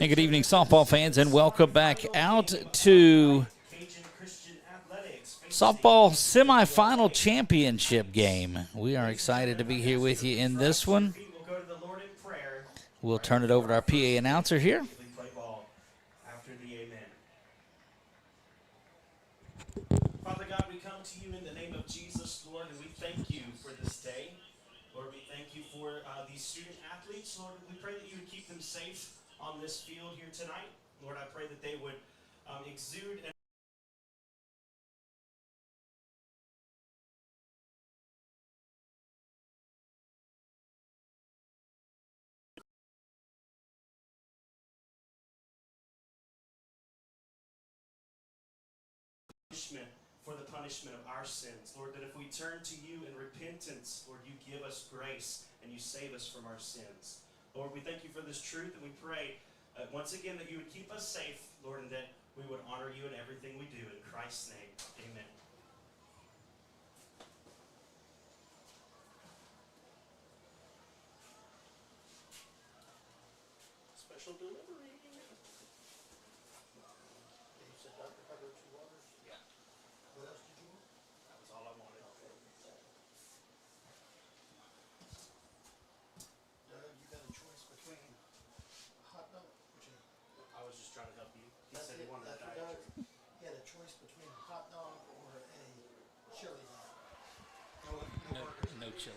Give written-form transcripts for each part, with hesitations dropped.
And good evening, softball fans, and welcome back out to softball semifinal championship game. We are excited to be here with you in this one. We'll turn it over to our PA announcer here. Father God, we come to you in the name of Jesus, Lord, and we thank you for this day. Lord, we thank you for these student athletes. Lord, we pray that you would keep them safe on this field here tonight. Lord, I pray that they would exude and for the punishment of our sins. Lord, that if we turn to you in repentance, Lord, you give us grace and you save us from our sins. Lord, we thank you for this truth, and we pray once again that you would keep us safe, Lord, and that we would honor you in everything we do. In Christ's name, amen. Special delivery. No chili.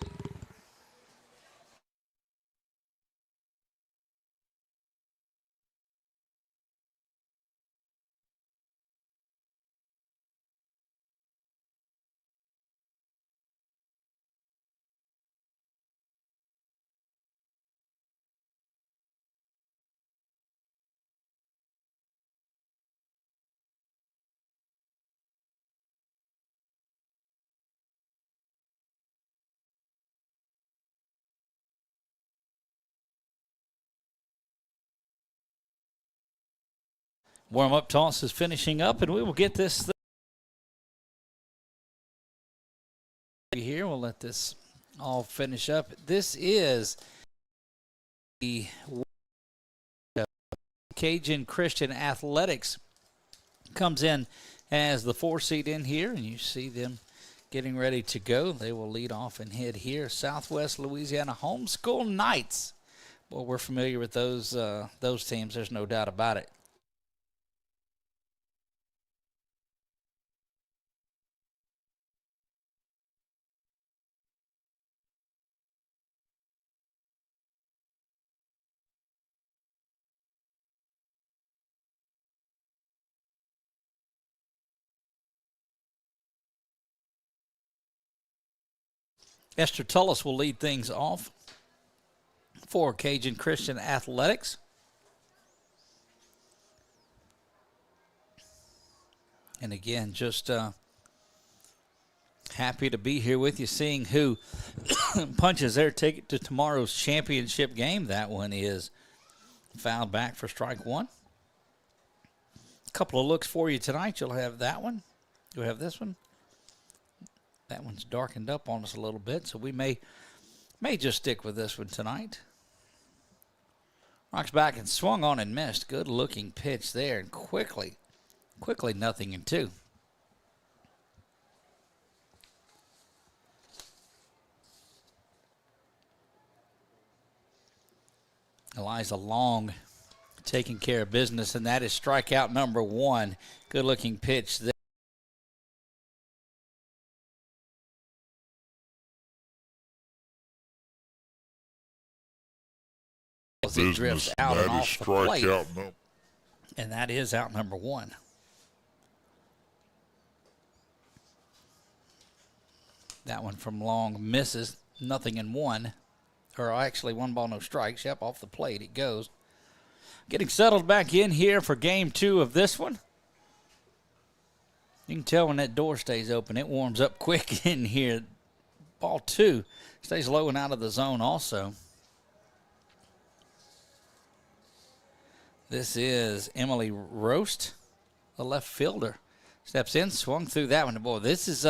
Warm-up toss is finishing up, and we will get this here. We'll let this all finish up. This is the Cajun Christian Athletics. Comes in as the 4 seed in here, and you see them getting ready to go. They will lead off and head here. Southwest Louisiana Homeschool Knights. Well, we're familiar with those teams. There's no doubt about it. Esther Tullis will lead things off for Cajun Christian Athletics. And again, just happy to be here with you, seeing who punches their ticket to tomorrow's championship game. That one is fouled back for strike one. A couple of looks for you tonight. You'll have that one. You'll have this one. That one's darkened up on us a little bit, so we may just stick with this one tonight. Rocks back and swung on and missed. Good-looking pitch there, and quickly 0-2. Eliza Long taking care of business, and that is strikeout number 1. Good-looking pitch there. It drifts out and off the plate, and that is out number 1. That one from Long misses. 0-1, or actually 1 ball, no strikes. Yep, off the plate it goes. Getting settled back in here for game 2 of this one. You can tell when that door stays open, it warms up quick in here. Ball 2 stays low and out of the zone also. This is Emily Roast, the left fielder. Steps in, swung through that one. Boy, this is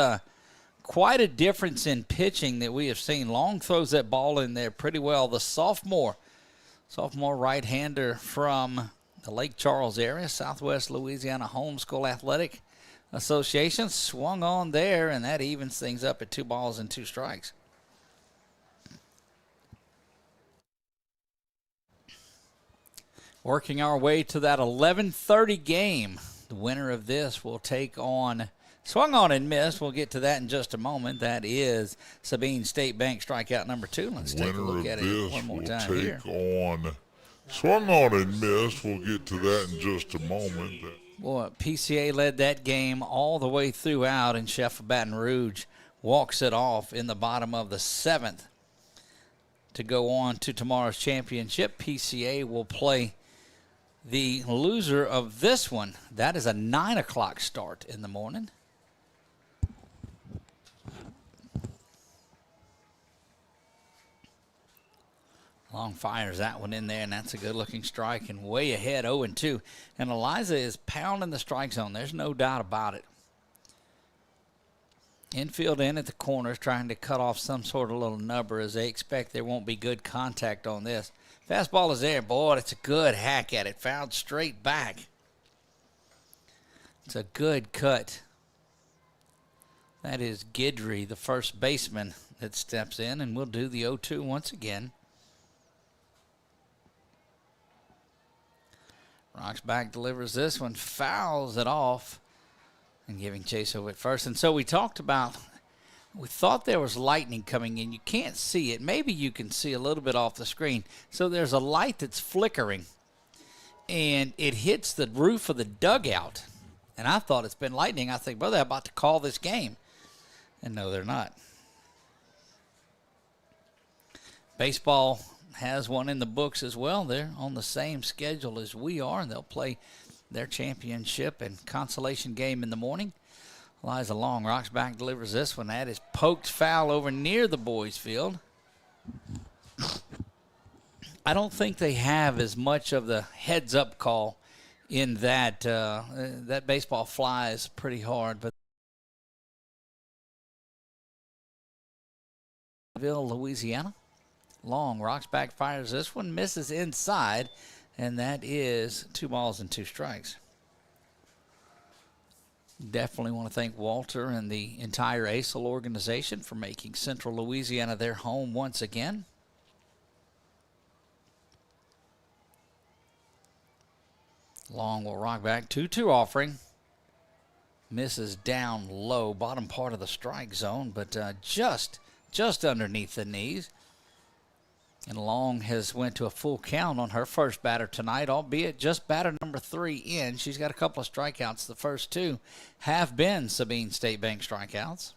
quite a difference in pitching that we have seen. Long throws that ball in there pretty well. The sophomore Sophomore right-hander from the Lake Charles area, Southwest Louisiana Homeschool Athletic Association. Swung on there, and that evens things up at 2 balls and 2 strikes. Working our way to that 11:30 game. The winner of this will take on, swung on and missed. We'll get to that in just a moment. That is Sabine State Bank strikeout number 2. Let's take a look at it one more time here. Swung on and missed. We'll get to that in just a moment. Boy, PCA led that game all the way throughout, and Chef Baton Rouge walks it off in the bottom of the 7th to go on to tomorrow's championship. PCA will play the loser of this one. That is a 9 o'clock start in the morning. Long fires that one in there, and that's a good-looking strike and way ahead, 0-2. And Eliza is pounding the strike zone. There's no doubt about it. Infield in at the corners, trying to cut off some sort of little nubber as they expect there won't be good contact on this. Fastball is there. Boy, it's a good hack at it. Fouled straight back. It's a good cut. That is Guidry, the first baseman, that steps in, and we'll do the 0-2 once again. Rocks back, delivers this one, fouls it off, and giving chase over at first. And so we talked about, we thought there was lightning coming in. You can't see it. Maybe you can see a little bit off the screen. So there's a light that's flickering, and it hits the roof of the dugout. And I thought it's been lightning. I think, well, they're about to call this game. And no, they're not. Baseball has one in the books as well. They're on the same schedule as we are, and they'll play their championship and consolation game in the morning. Liza Long rocks back, delivers this one. That is poked foul over near the boys' field. I don't think they have as much of the heads-up call in that. That baseball flies pretty hard, but Pineville, Louisiana. Long rocks back, fires this one, misses inside, and that is 2 balls and 2 strikes. Definitely want to thank Walter and the entire ACEL organization for making Central Louisiana their home once again. Long will rock back, 2-2 offering. Misses down low, bottom part of the strike zone, but just underneath the knees. And Long has went to a full count on her first batter tonight, albeit just batter number 3 in. She's got a couple of strikeouts. The first 2 have been Sabine State Bank strikeouts.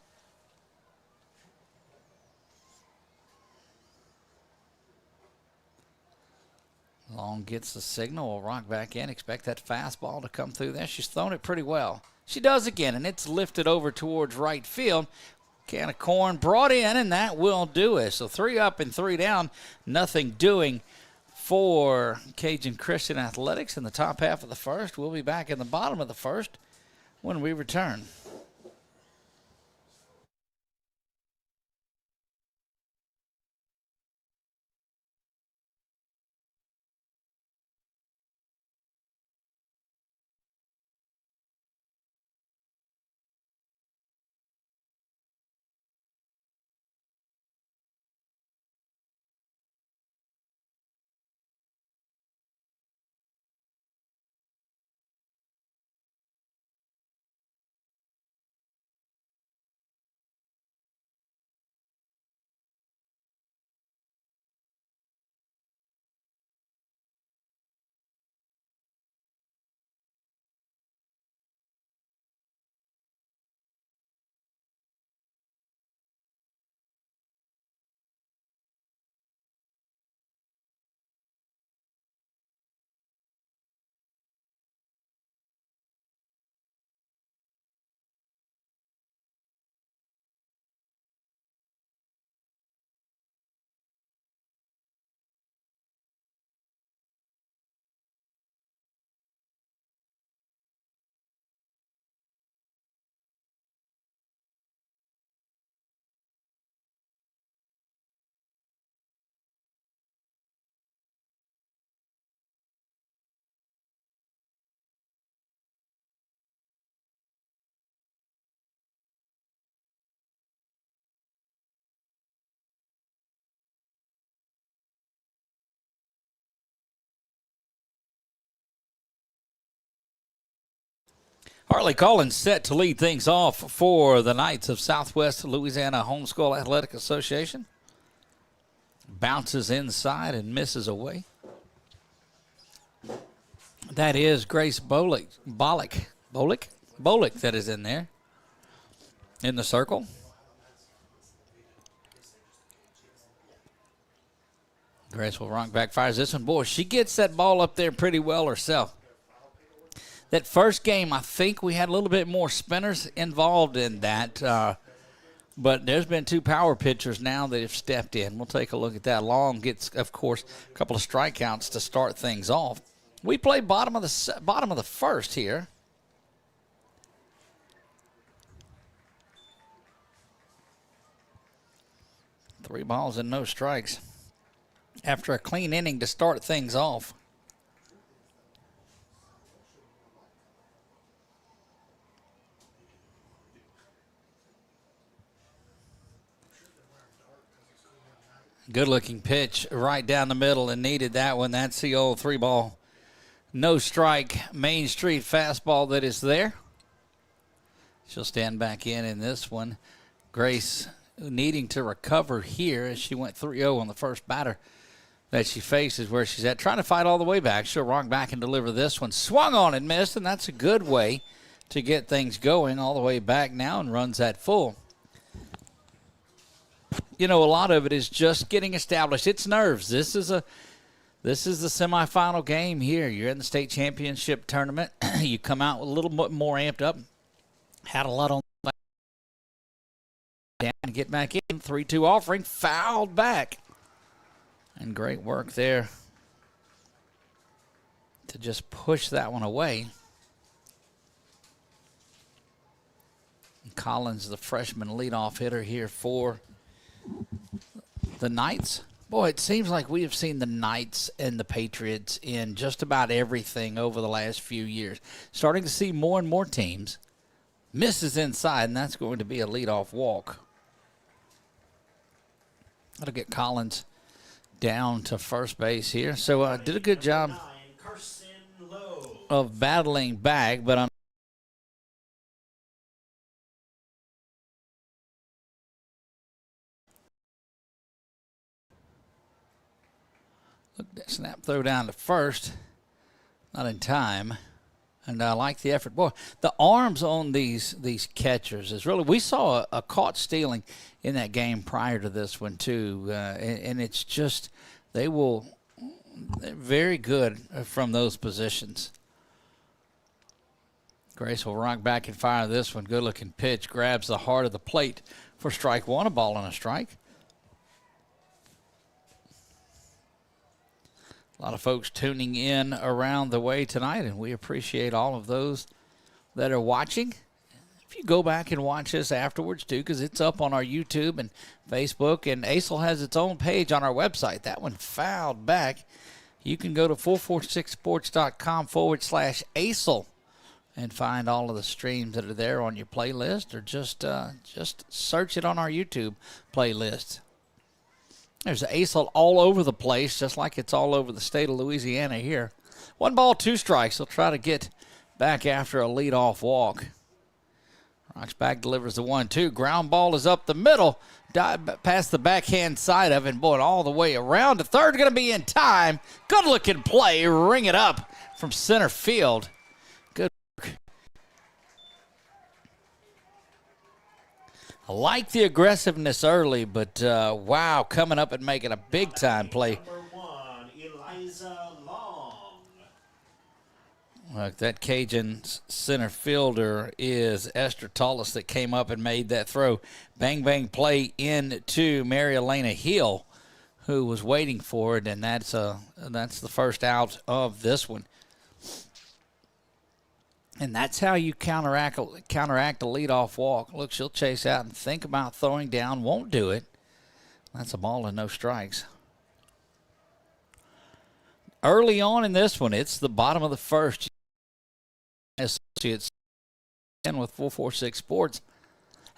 Long gets the signal, will rock back in. Expect that fastball to come through there. She's thrown it pretty well. She does again, and it's lifted over towards right field. Can of corn brought in, and that will do it. So 3 up and 3 down. Nothing doing for Cajun Christian Athletics in the top half of the first. We'll be back in the bottom of the first when we return. Harley Collins set to lead things off for the Knights of Southwest Louisiana Homeschool Athletic Association. Bounces inside and misses away. That is Grace Bolick that is in there in the circle. Grace will rock back, fires this one. Boy, she gets that ball up there pretty well herself. That first game, I think we had a little bit more spinners involved in that. But there's been 2 power pitchers now that have stepped in. We'll take a look at that. Long gets, of course, a couple of strikeouts to start things off. We play bottom of the first here. Three balls and no strikes after a clean inning to start things off. Good-looking pitch right down the middle and needed that one. That's the old 3-ball, no strike, Main Street fastball that is there. She'll stand back in this one. Grace needing to recover here as she went 3-0 on the first batter that she faces where she's at. Trying to fight all the way back. She'll rock back and deliver this one. Swung on and missed, and that's a good way to get things going all the way back now and runs that full. You know, a lot of it is just getting established. It's nerves. This is the semifinal game here. You're in the state championship tournament. You come out a little bit more amped up. Had a lot on down and get back in. 3-2 offering, fouled back. And great work there to just push that one away. Collins, the freshman leadoff hitter here for the Knights. Boy, it seems like we have seen the Knights and the Patriots in just about everything over the last few years. Starting to see more and more teams. Misses inside, and that's going to be a leadoff walk. That'll get Collins down to first base here. So did a good job of battling back, but look, that snap throw down to first. Not in time. And I like the effort. Boy, the arms on these catchers is really, we saw a caught stealing in that game prior to this one too. And it's just, they're very good from those positions. Grace will rock back and fire this one. Good looking pitch, grabs the heart of the plate for strike one, a ball and a strike. A lot of folks tuning in around the way tonight, and we appreciate all of those that are watching. If you go back and watch this afterwards, too, because it's up on our YouTube and Facebook, and ACEL has its own page on our website. That one fouled back. You can go to 446sports.com/ACEL and find all of the streams that are there on your playlist, or just search it on our YouTube playlist. There's ACEL all over the place, just like it's all over the state of Louisiana here. 1 ball, 2 strikes. He'll try to get back after a leadoff walk. Rocks back, delivers the 1-2. Ground ball is up the middle, past the backhand side of it, and boy, all the way around to third. Going to be in time. Good-looking play. Ring it up from center field. Good work. I like the aggressiveness early, but wow, coming up and making a big-time play. Look, that Cajun center fielder is Esther Tullis that came up and made that throw. Bang, bang play into Mary Elena Hill, who was waiting for it, and that's the first out of this one. And that's how you counteract a leadoff walk. Look, she'll chase out and think about throwing down, won't do it. That's a ball and no strikes. Early on in this one, it's the bottom of the first. Associates in with 446 Sports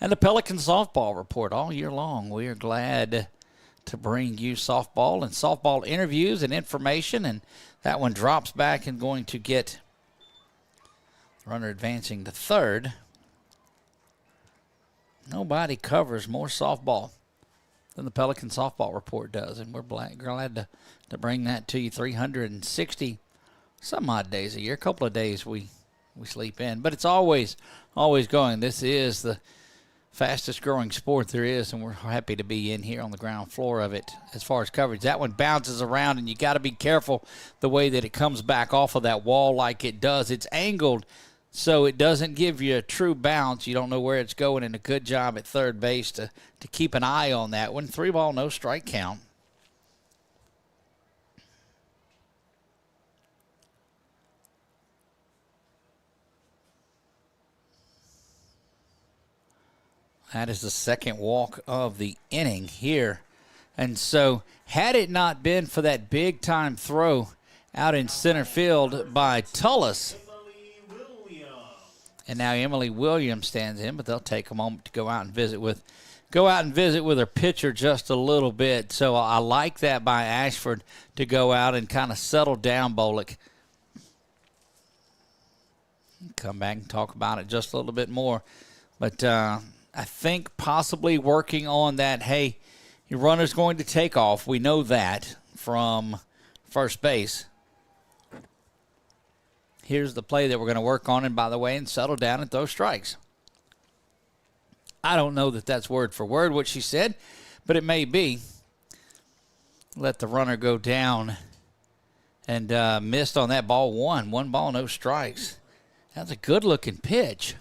and the Pelican softball report all year long. We are glad to bring you softball and softball interviews and information, and that one drops back and going to get Runner advancing to third. Nobody covers more softball than the Pelican softball report does, and we're glad to bring that to you. 360 some odd days a year. A couple of days we sleep in, but it's always going. This is the fastest growing sport there is, and we're happy to be in here on the ground floor of it as far as coverage. That one bounces around, and you got to be careful the way that it comes back off of that wall like it does. It's angled so it doesn't give you a true bounce. You don't know where it's going, and a good job at third base to keep an eye on that one. 3-ball, no strike count. That is the second walk of the inning here. And so had it not been for that big-time throw out in center field by Tullis, and now Emily Williams stands in, but they'll take a moment to go out and visit with her pitcher just a little bit. So I like that by Ashford to go out and kind of settle down Bolick. Come back and talk about it just a little bit more. But I think possibly working on that, hey, your runner's going to take off. We know that from first base. Here's the play that we're going to work on, and by the way, and settle down and throw strikes. I don't know that that's word for word what she said, but it may be. Let the runner go down, and missed on that ball one. 1 ball, no strikes. That's a good-looking pitch.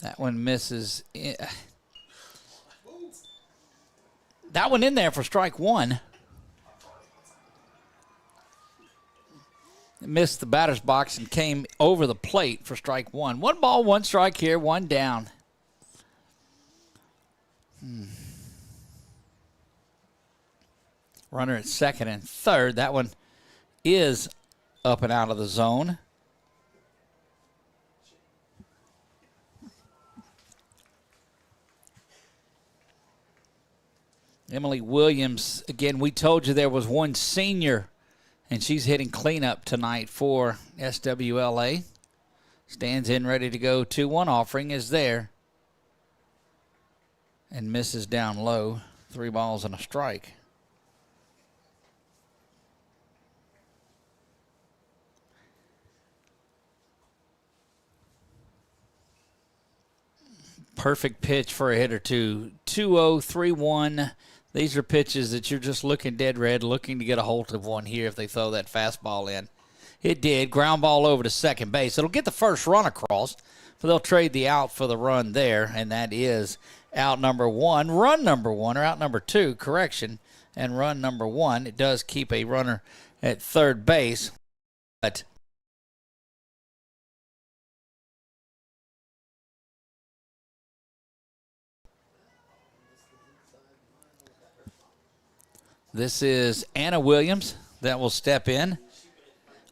That one misses. That one in there for strike one. It missed the batter's box and came over the plate for strike one. 1 ball, 1 strike here, 1 down. Runner at second and third. That one is up and out of the zone. Emily Williams, again, we told you there was one senior, and she's hitting cleanup tonight for SWLA. Stands in ready to go. 2-1 offering is there. And misses down low. 3 balls and a strike. Perfect pitch for a hitter, too. 2-0, 3-1. These are pitches that you're just looking dead red, looking to get a hold of one here if they throw that fastball in. It did. Ground ball over to second base. It'll get the first run across, but they'll trade the out for the run there, and that is out number 1. Run number 1, or out number 2, correction, and run number 1. It does keep a runner at third base, but this is Anna Williams that will step in.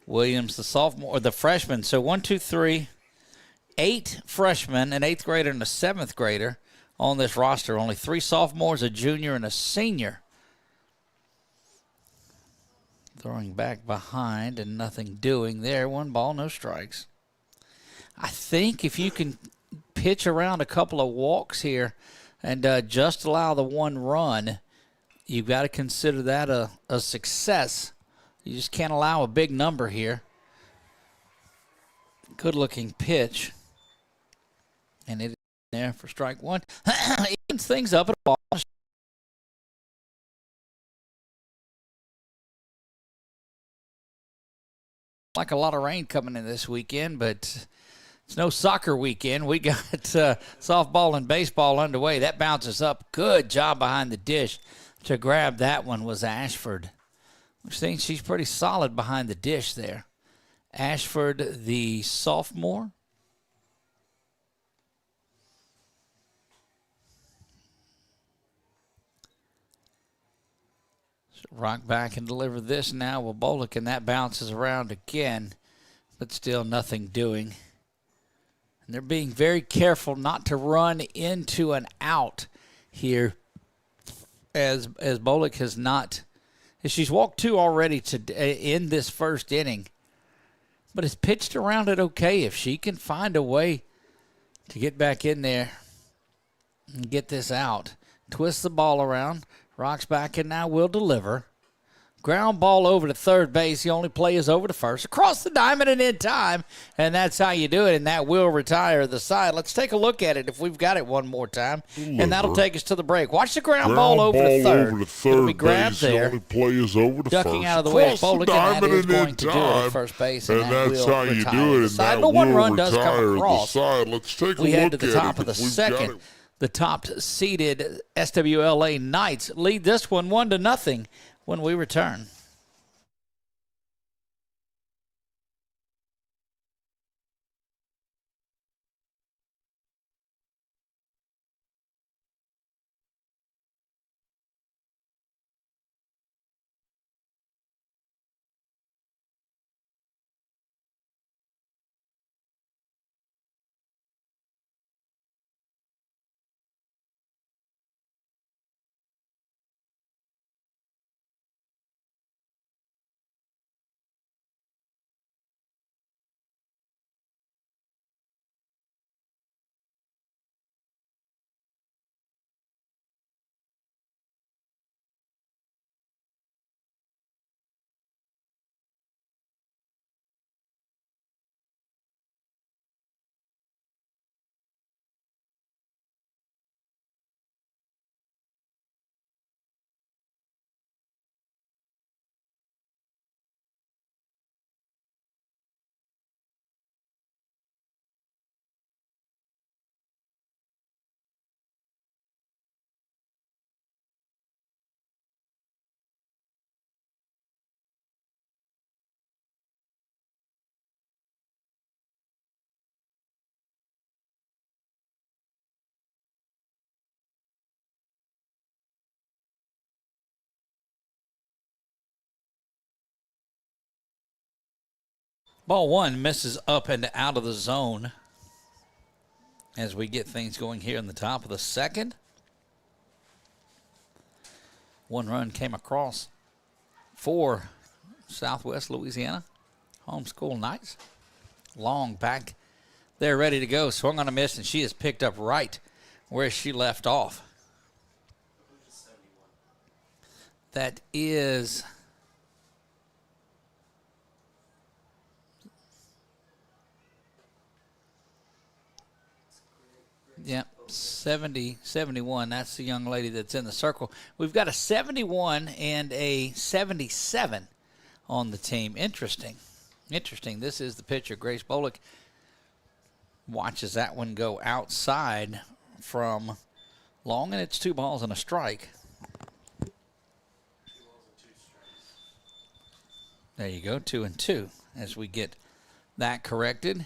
Williams, the sophomore, or the freshman. So 1, 2, 3, 8 freshmen, an 8th grader and a 7th grader on this roster. Only 3 sophomores, a junior, and a senior. Throwing back behind and nothing doing there. 1 ball, no strikes. I think if you can pitch around a couple of walks here and just allow the 1 run, you've got to consider that a success. You just can't allow a big number here. Good-looking pitch. And it is there for strike 1. Evens things up at a ball. Like a lot of rain coming in this weekend, but it's no soccer weekend. We got softball and baseball underway. That bounces up. Good job behind the dish. To grab that one was Ashford. We've seen she's pretty solid behind the dish there. Ashford, the sophomore. So rock back and deliver this now with Bolick, and that bounces around again, but still nothing doing. And they're being very careful not to run into an out here as Bolick has not. She's walked 2 already in this first inning, but has pitched around it okay. If she can find a way to get back in there and get this out, twist the ball around, rocks back, and now will deliver. Ground ball over to third base. The only play is over to first. Across the diamond and in time. And that's how you do it. And that will retire the side. Let's take a look at it if we've got it one more time. Deliver. And that'll take us to the break. Watch the ground ball over to third. It'll be grabbed there. The only play is over to ducking first. out of the way. Across the Bolick, and diamond that is and going in to do it at first base. And that's how you do it. And side. that But one will run does come retire the across. side. Let's take a We look head to the at top it of the if we've got second. it. The top-seeded SWLA Knights lead this one 1-0 when we return. Ball one misses up and out of the zone as we get things going here in the top of the second. One run came across for Southwest Louisiana Homeschool Knights. Long back there, ready to go. Swung on a miss, and she is picked up right where she left off. That is... Yep, 71. That's the young lady that's in the circle. We've got a 71 and a 77 on the team. Interesting. This is the pitcher, Grace Bolick. Watches that one go outside from long, and it's 2 balls and a strike. There you go, 2-2 as we get that corrected.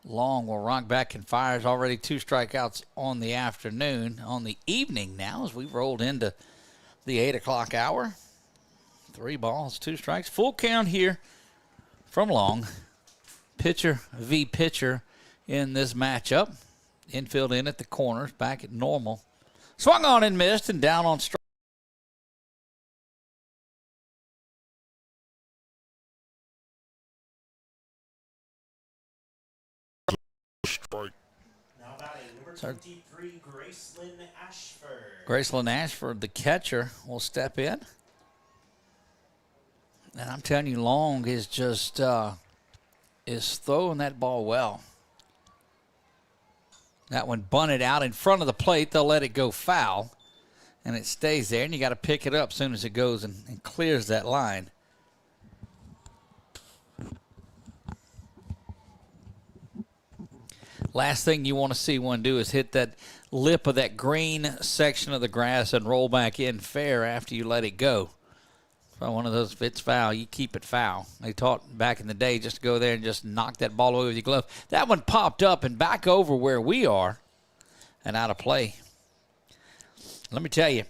Long will rock back and fires. Already 2 strikeouts on the afternoon. On the evening now as we've rolled into the 8 o'clock hour. 3 balls, 2 strikes. Full count here from Long. Pitcher v. pitcher in this matchup. Infield in at the corners, back at normal. Swung on and missed, and down on strike. Now batting, number 23, Gracelyn Ashford. Gracelyn Ashford, the catcher, will step in. And I'm telling you, Long is just is throwing that ball well. That one bunted out in front of the plate. They'll let it go foul, and it stays there, and you got to pick it up as soon as it goes and clears that line. Last thing you want to see one do is hit that lip of that green section of the grass and roll back in fair after you let it go. So one of those, if it's foul, you keep it foul. They taught back in the day just to go there and just knock that ball away with your glove. That one popped up and back over where we are and out of play. Let me tell you,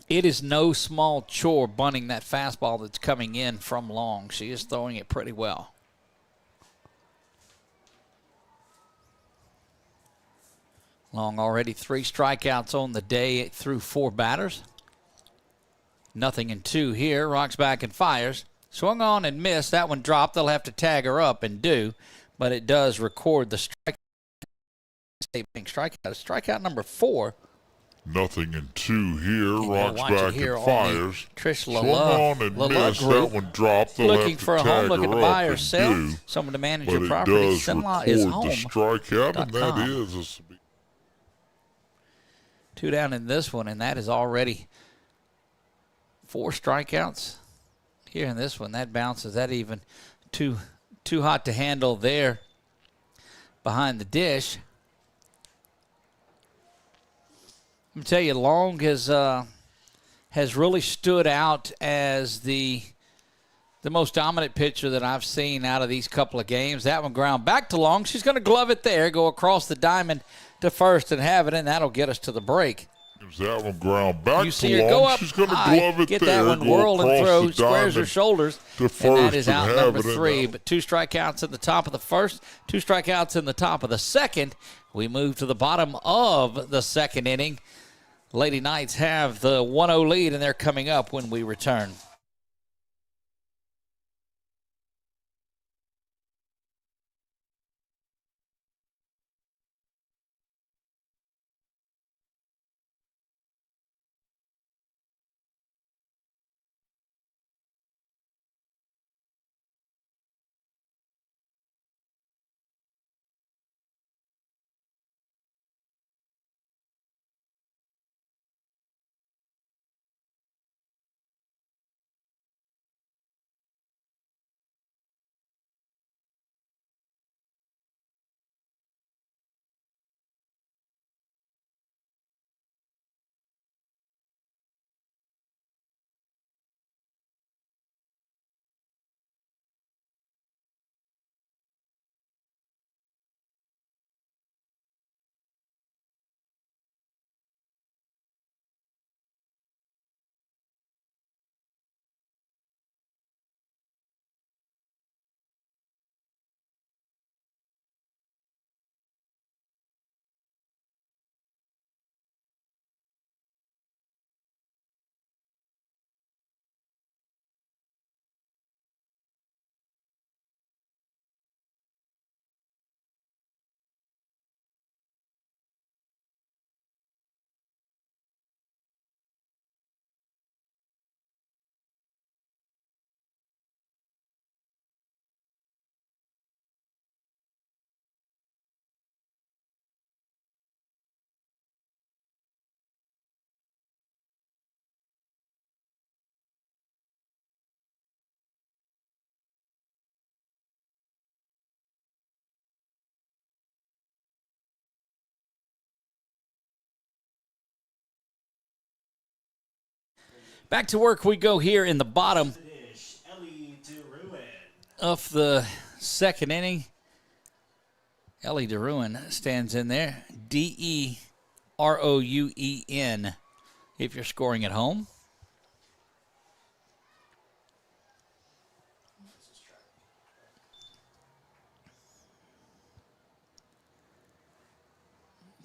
it is no small chore bunting that fastball that's coming in from Long. She is throwing it pretty well. Long already 3 strikeouts on the day through 4 batters. 0-2 here. Rocks back and fires. Swung on and missed. That one dropped. They'll have to tag her up and do, but it does record the strikeout. Strikeout number 4. 0-2 here. Rocks back here and fires. Trish Swung on and missed. That one dropped. They'll looking have to for a home, tag looking to her buy up or and sell. do, Someone to manage but your it property. does Sinlaw record is the home. strikeout, and that .com. is 2 down in this one, and that is already 4 strikeouts here in this one. That bounces. That even too hot to handle there behind the dish. I'm tell you, Long has really stood out as the most dominant pitcher that I've seen out of these couple of games. That one ground back to Long. She's going to glove it there, go across the diamond to first and have it, and that'll get us to the break. gives that one ground back You see to her go Long. up She's going to high, glove it get there, that one go whirl and across throw, the squares her diamond shoulders, to first and that is out have number it in 3. that. But 2 strikeouts at the top of the first, 2 strikeouts in the top of the second. We move to the bottom of the second inning. Lady Knights have the 1-0 lead, and they're coming up when we return. Back to work we go here in the bottom of the second inning. Ellie DeRuin stands in there. DeRouen if you're scoring at home.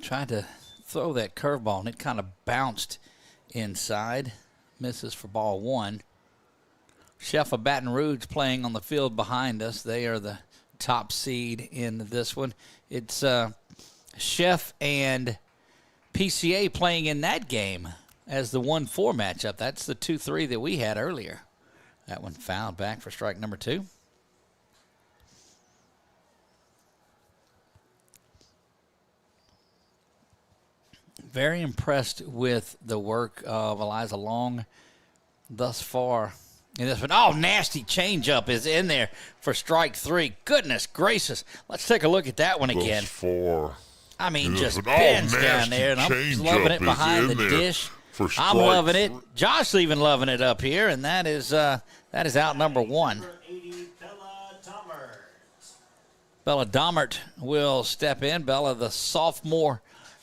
Tried to throw that curveball, and it kind of bounced inside. Misses for ball 1. Chef of Baton Rouge playing on the field behind us. They are the top seed in this one. It's Chef and PCA playing in that game as the 1-4 matchup. That's the 2-3 that we had earlier. That one fouled back for strike number 2. Very impressed with the work of Eliza Long thus far in this one. Oh, nasty changeup is in there for strike 3. Goodness gracious. Let's take a look at that one again. I mean, just bends down there, and I'm just loving it behind the dish. I'm loving it. Josh even loving it up here, and that is out number 1. Bella Domert will step in. Bella, the sophomore,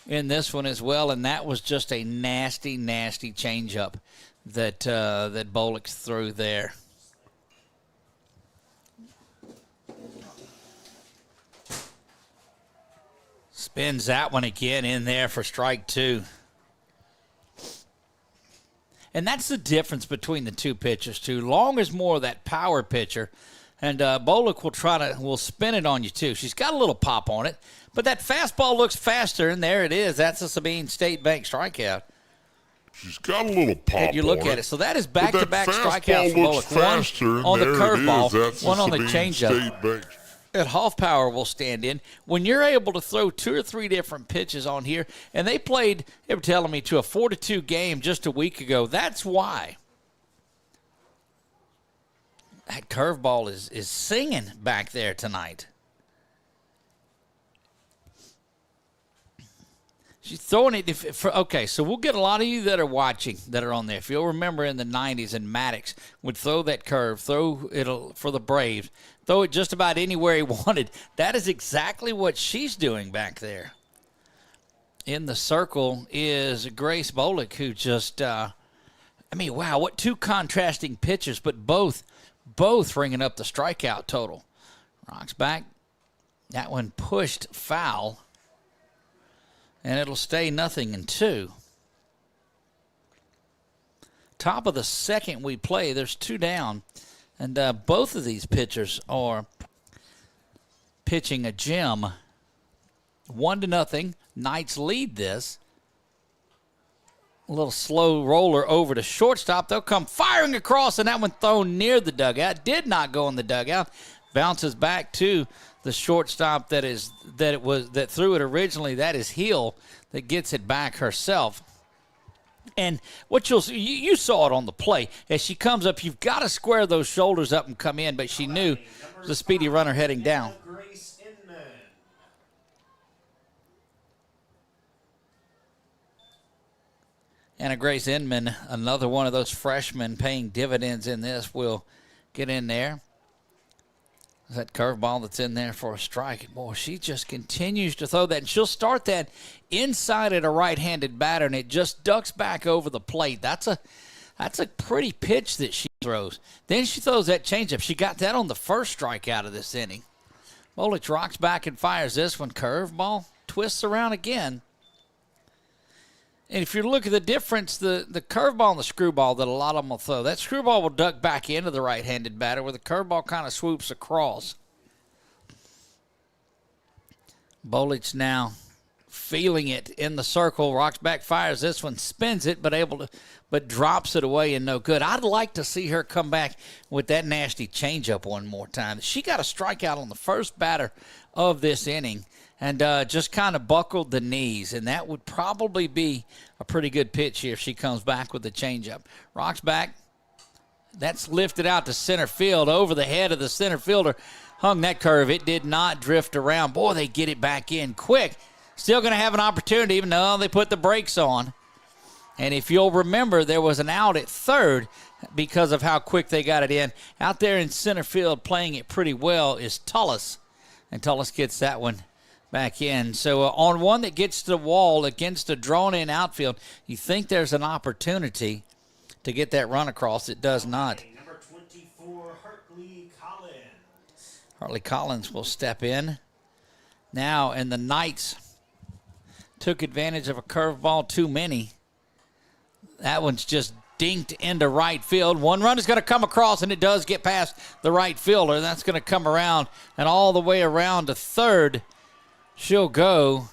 in this one as well, and that was just a nasty, nasty changeup that Bolix threw there. Spins that one again in there for strike 2. And that's the difference between the two pitchers, too. Long is more of that power pitcher, and Bolick will spin it on you, too. She's got a little pop on it, but that fastball looks faster, and there it is. That's a Sabine State Bank strikeout. She's got a little pop on it. You look at it. So that is back-to-back strikeouts for Bolick. One on the curveball, one on the Sabine changeup. State Bank. At Hoffpower will stand in. When you're able to throw 2 or 3 different pitches on here, and they were telling me, to a 4-2 game just a week ago, that's why. That curveball is singing back there tonight. She's throwing it. Okay, so we'll get a lot of you that are watching that are on there. If you'll remember in the 90s, and Maddox would throw that curve, throw it for the Braves, throw it just about anywhere he wanted. That is exactly what she's doing back there. In the circle is Grace Bolick, who just, wow, what 2 contrasting pitches, but both ringing up the strikeout total. Rocks back. That one pushed foul. And it'll stay 0-2. Top of the second we play, there's 2 down. And both of these pitchers are pitching a gem. 1-0. Knights lead this. A little slow roller over to shortstop. They'll come firing across, and that one thrown near the dugout. Did not go in the dugout. Bounces back to the shortstop that threw it originally. That is Hill that gets it back herself. And what you saw it on the play. As she comes up, you've got to square those shoulders up and come in, but she knew the speedy runner heading down. Anna Grace Inman, another one of those freshmen paying dividends in this, will get in there. That curveball that's in there for a strike. Boy, she just continues to throw that. And she'll start that inside at a right-handed batter, and it just ducks back over the plate. That's a pretty pitch that she throws. Then she throws that changeup. She got that on the first strikeout of this inning. Bolick rocks back and fires this one. Curveball twists around again. And if you look at the difference, the curveball and the screwball that a lot of them will throw, that screwball will duck back into the right-handed batter where the curveball kind of swoops across. Bolick's now feeling it in the circle. Rocks back, fires this one, spins it, but drops it away and no good. I'd like to see her come back with that nasty changeup one more time. She got a strikeout on the first batter of this inning. And just kind of buckled the knees, and that would probably be a pretty good pitch here if she comes back with the changeup. Rocks back. That's lifted out to center field over the head of the center fielder. Hung that curve. It did not drift around. Boy, they get it back in quick. Still going to have an opportunity, even though they put the brakes on. And if you'll remember, there was an out at third because of how quick they got it in. Out there in center field playing it pretty well is Tullis. And Tullis gets that one back in. So on one that gets to the wall against a drawn-in outfield, you think there's an opportunity to get that run across. It does not. Number 24, Hartley Collins. Hartley Collins will step in now, and the Knights took advantage of a curveball too many. That one's just dinked into right field. One run is going to come across, and it does get past the right fielder. That's going to come around and all the way around to third. She'll go,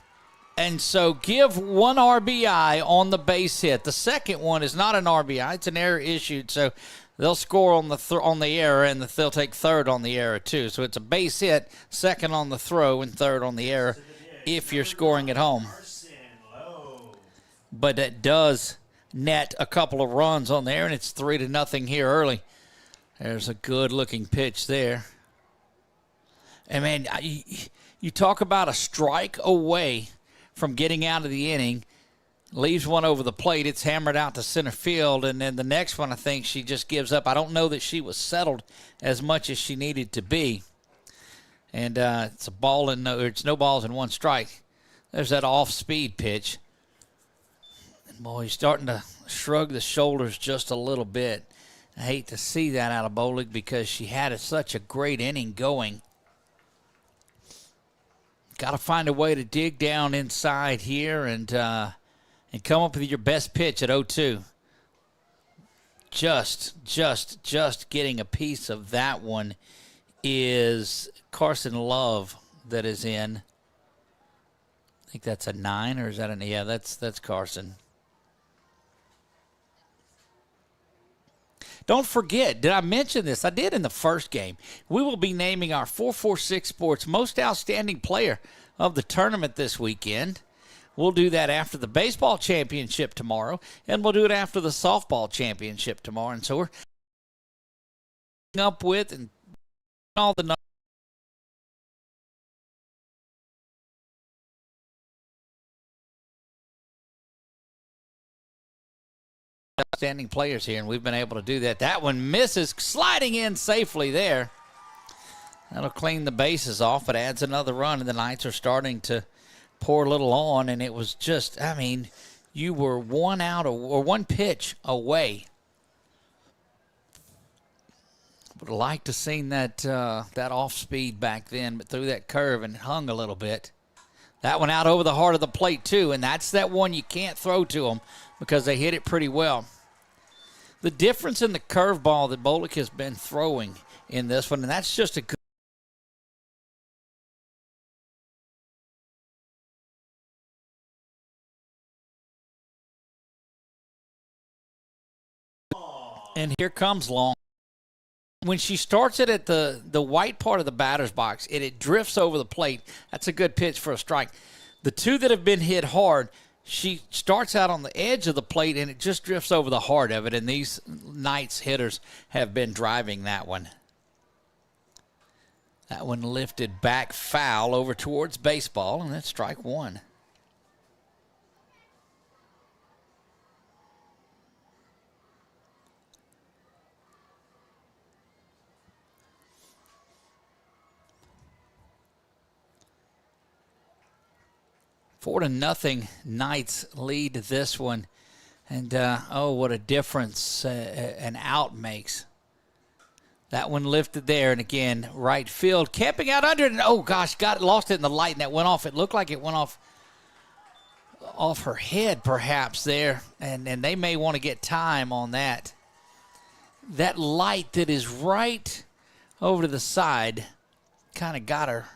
and so give 1 RBI on the base hit. The second one is not an RBI. It's an error issued, so they'll score on the error, and they'll take third on the error too. So it's a base hit, second on the throw, and third on the error if you're scoring at home. But it does net a couple of runs on there, and it's 3-0 here early. There's a good-looking pitch there. And, man, you talk about a strike away from getting out of the inning, leaves one over the plate. It's hammered out to center field, and then the next one I think she just gives up. I don't know that she was settled as much as she needed to be. And it's no balls and 1 strike. There's that off-speed pitch. And boy, he's starting to shrug the shoulders just a little bit. I hate to see that out of Bolick because she had such a great inning going. got to find a way to dig down inside here and come up with your best pitch at 0-2. Just getting a piece of that one is Carson Love that is in. I think that's a 9, or is that yeah, that's Carson. Don't forget, did I mention this? I did in the first game. We will be naming our 446 Sports Most Outstanding Player of the tournament this weekend. We'll do that after the baseball championship tomorrow, and we'll do it after the softball championship tomorrow. And so we're up with and all the numbers. Outstanding players here, and we've been able to do that. That one misses, sliding in safely there. That'll clean the bases off, but adds another run, and the Knights are starting to pour a little on, and it was just, I mean, you were one out or one pitch away. Would have liked to seen that that off speed back then, but threw that curve and hung a little bit. That one out over the heart of the plate too, and that's that one you can't throw to them because they hit it pretty well. The difference in the curveball that Bolick has been throwing in this one, and that's just a good. And here comes Long. When she starts it at the white part of the batter's box, it drifts over the plate. That's a good pitch for a strike. The two that have been hit hard, she starts out on the edge of the plate, and it just drifts over the heart of it, and these Knights hitters have been driving that one. That one lifted back foul over towards baseball, and that's strike one. Four to nothing, Knights lead this one. And, oh, what a difference an out makes. That one lifted there, and again, right field, camping out under it, and oh, gosh, lost it in the light, and that went off. It looked like it went off her head, perhaps, there, and they may want to get time on that. That light that is right over to the side kind of got her.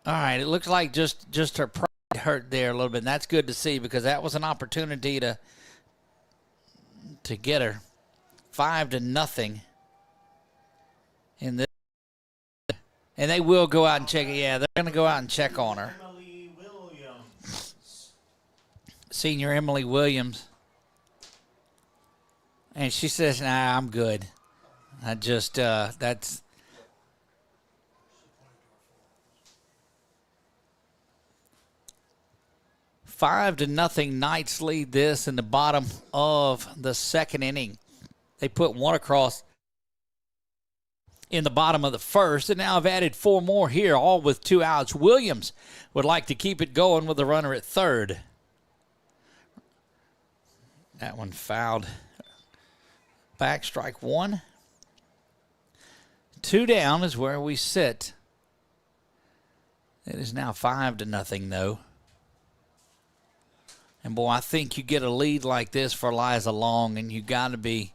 All right, it looks like just her pride hurt there a little bit, and that's good to see because that was an opportunity to get her. 5-0 in this. And they will go out and check it. Yeah, they're going to go out and check on her. Emily Williams. Senior Emily Williams. And she says, nah, I'm good. I just, that's... Five to nothing, Knights lead this in the bottom of the second inning. They put one across in the bottom of the first, and now have added 4 more here, all with 2 outs. Williams would like to keep it going with the runner at third. That one fouled back, strike one. 2 down is where we sit. It is now 5-0 though. And boy, I think you get a lead like this for Liza Long, and you got to be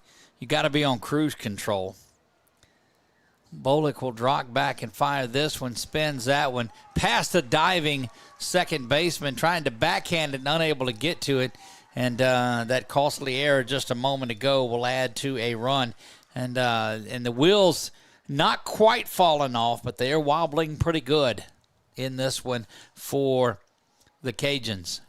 on cruise control. Bolick will drop back and fire this one, spins that one past the diving second baseman, trying to backhand it and unable to get to it. And that costly error just a moment ago will add to a run. And the wheels not quite falling off, but they're wobbling pretty good in this one for the Cajuns.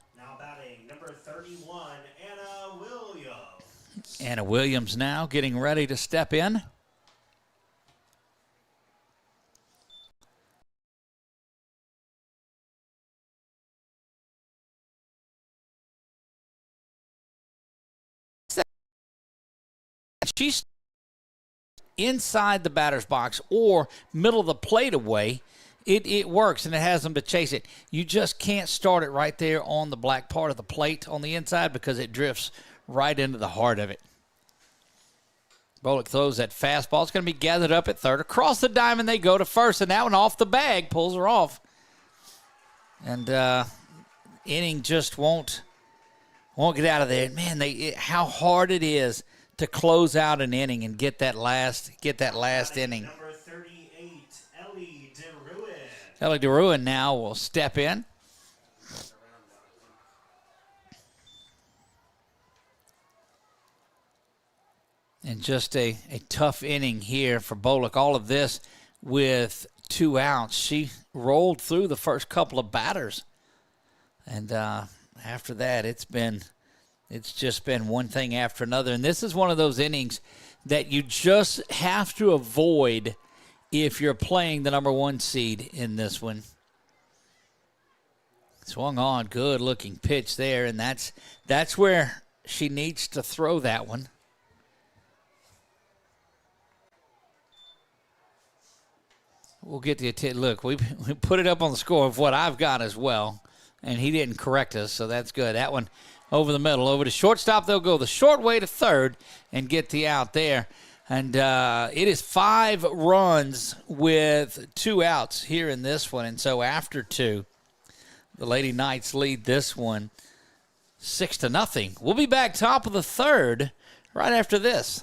Number 31, Anna Williams. Anna Williams now getting ready to step in. She's inside the batter's box or middle of the plate away. It works, and it has them to chase it. You just can't start it right there on the black part of the plate on the inside because it drifts right into the heart of it. Bolick throws that fastball. It's going to be gathered up at third. Across the diamond they go to first, and that one off the bag pulls her off. And inning just won't get out of there. Man, how hard it is to close out an inning and get that last inning. Number 38, Ellie DeRuin. Ellie DeRuin now will step in. And just a tough inning here for Bullock. All of this with 2 outs. She rolled through the first couple of batters. And after that, it's just been one thing after another. And this is one of those innings that you just have to avoid if you're playing the number 1 seed in this one. Swung on, good-looking pitch there, and that's where she needs to throw that one. We'll get the look. We put it up on the score of what I've got as well, and he didn't correct us, so that's good. That one over the middle, over to shortstop. They'll go the short way to third and get the out there. And it is 5 runs with 2 outs here in this one. And so after 2, the Lady Knights lead this one 6-0. We'll be back top of the third right after this.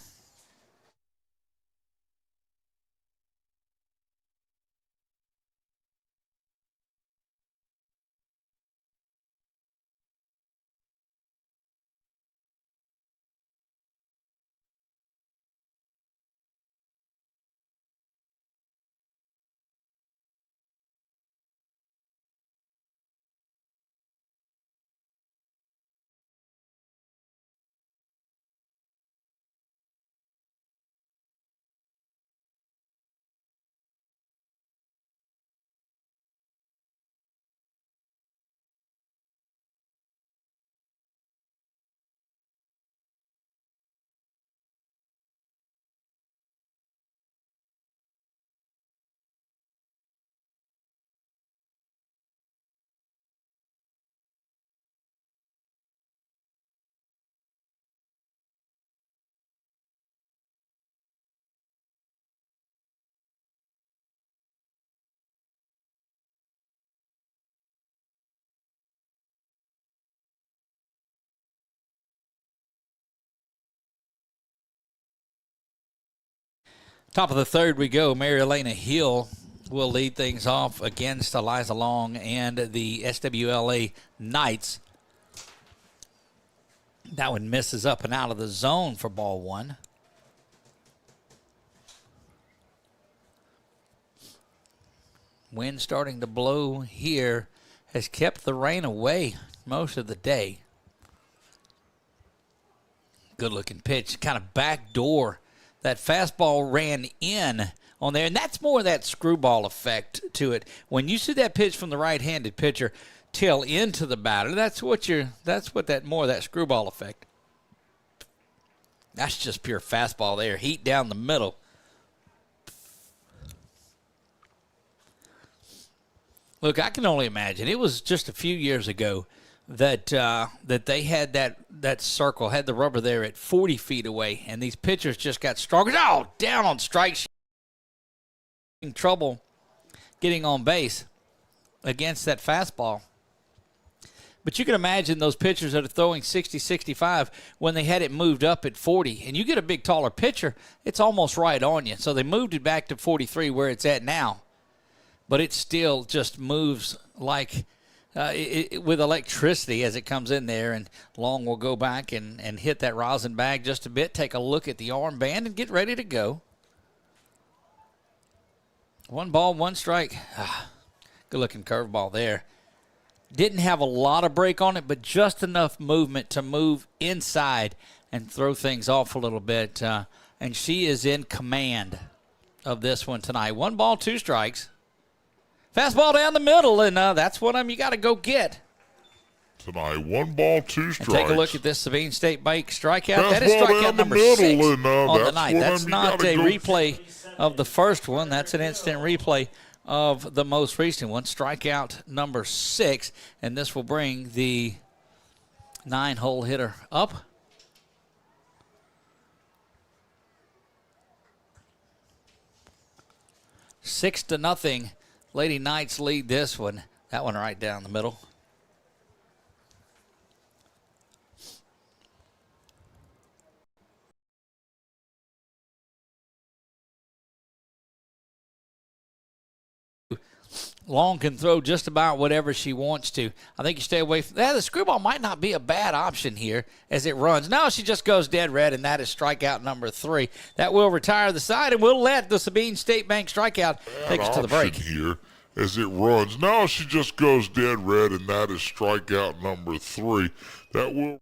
Top of the third we go. Mary Elena Hill will lead things off against Eliza Long and the SWLA Knights. That one misses up and out of the zone for ball 1. Wind starting to blow here has kept the rain away most of the day. Good looking pitch, kind of backdoor. That fastball ran in on there, and that's more of that screwball effect to it. When you see that pitch from the right-handed pitcher tail into the batter, that's what that screwball effect. That's just pure fastball there, heat down the middle. Look, I can only imagine. It was just a few years ago that they had that circle, had the rubber there at 40 feet away, and these pitchers just got stronger. Oh, down on strikes. Trouble getting on base against that fastball. But you can imagine those pitchers that are throwing 60, 65 when they had it moved up at 40. And you get a big, taller pitcher, it's almost right on you. So they moved it back to 43 where it's at now. But it still just moves like with electricity as it comes in there, and Long will go back and hit that rosin bag just a bit, take a look at the armband, and get ready to go. 1 ball, 1 strike. Good-looking curveball there. Didn't have a lot of break on it, but just enough movement to move inside and throw things off a little bit. And she is in command of this one tonight. 1 ball, 2 strikes. Fastball down the middle, and that's what you got to go get. Tonight, 1 ball, 2 strikes. And take a look at this Sabine State Bike strikeout. That is strikeout number 6 on the night. That's not a replay of the first one. That's an instant replay of the most recent one. Strikeout number 6, and this will bring the 9-hole hitter up. Six to nothing. Lady Knights lead this one. That one right down the middle. Long can throw just about whatever she wants to. I think you stay away from that. The screwball might not be a bad option here as it runs. Now she just goes dead red, and that is strikeout number 3. That will retire the side, and we'll let the Sabine State Bank strikeout take us to the break. Here as it runs. Now she just goes dead red, and that is strikeout number 3. That will.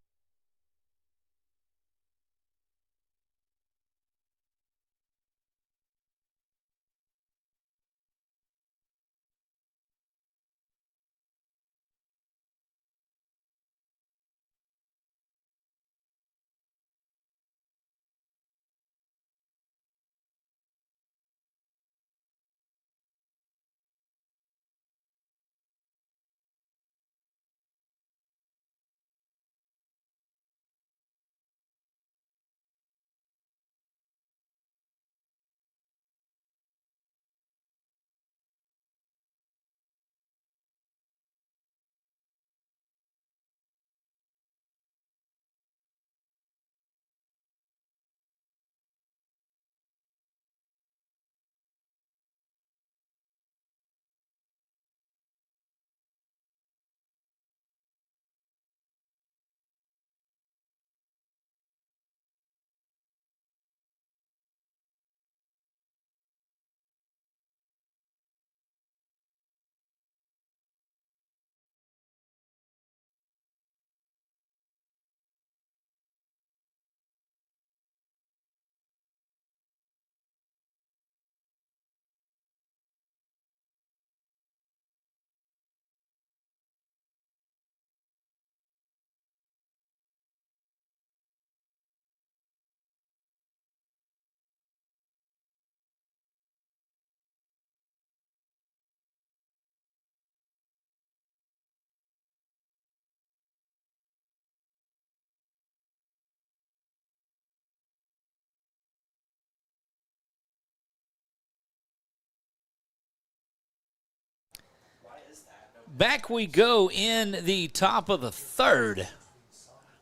Back we go in the top of the third.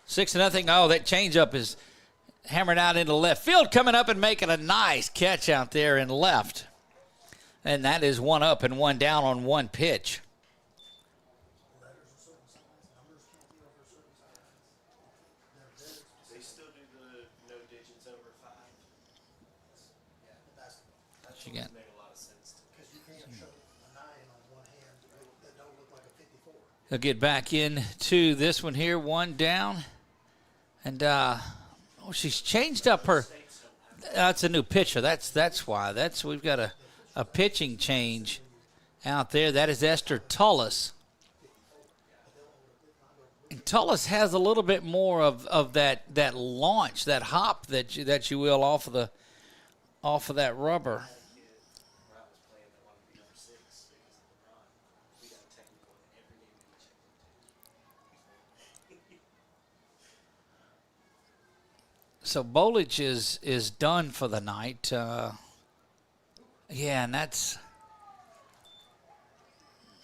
6-0. Oh, that changeup is hammered out into left field, coming up and making a nice catch out there in left. And that is 1 up and 1 down on 1 pitch. They still do the no digits over 5. That She got. make a lot of sense. Because you can't show a 9 on one hand that don't look like a 54. He'll get back into this one here, 1 down. And, she's changed up her. That's a new pitcher. That's why. We've got a pitching change out there. That is Esther Tullis. And Tullis has a little bit more of that launch, that hop that you will off of that rubber. So Bolich is done for the night. Yeah, and that's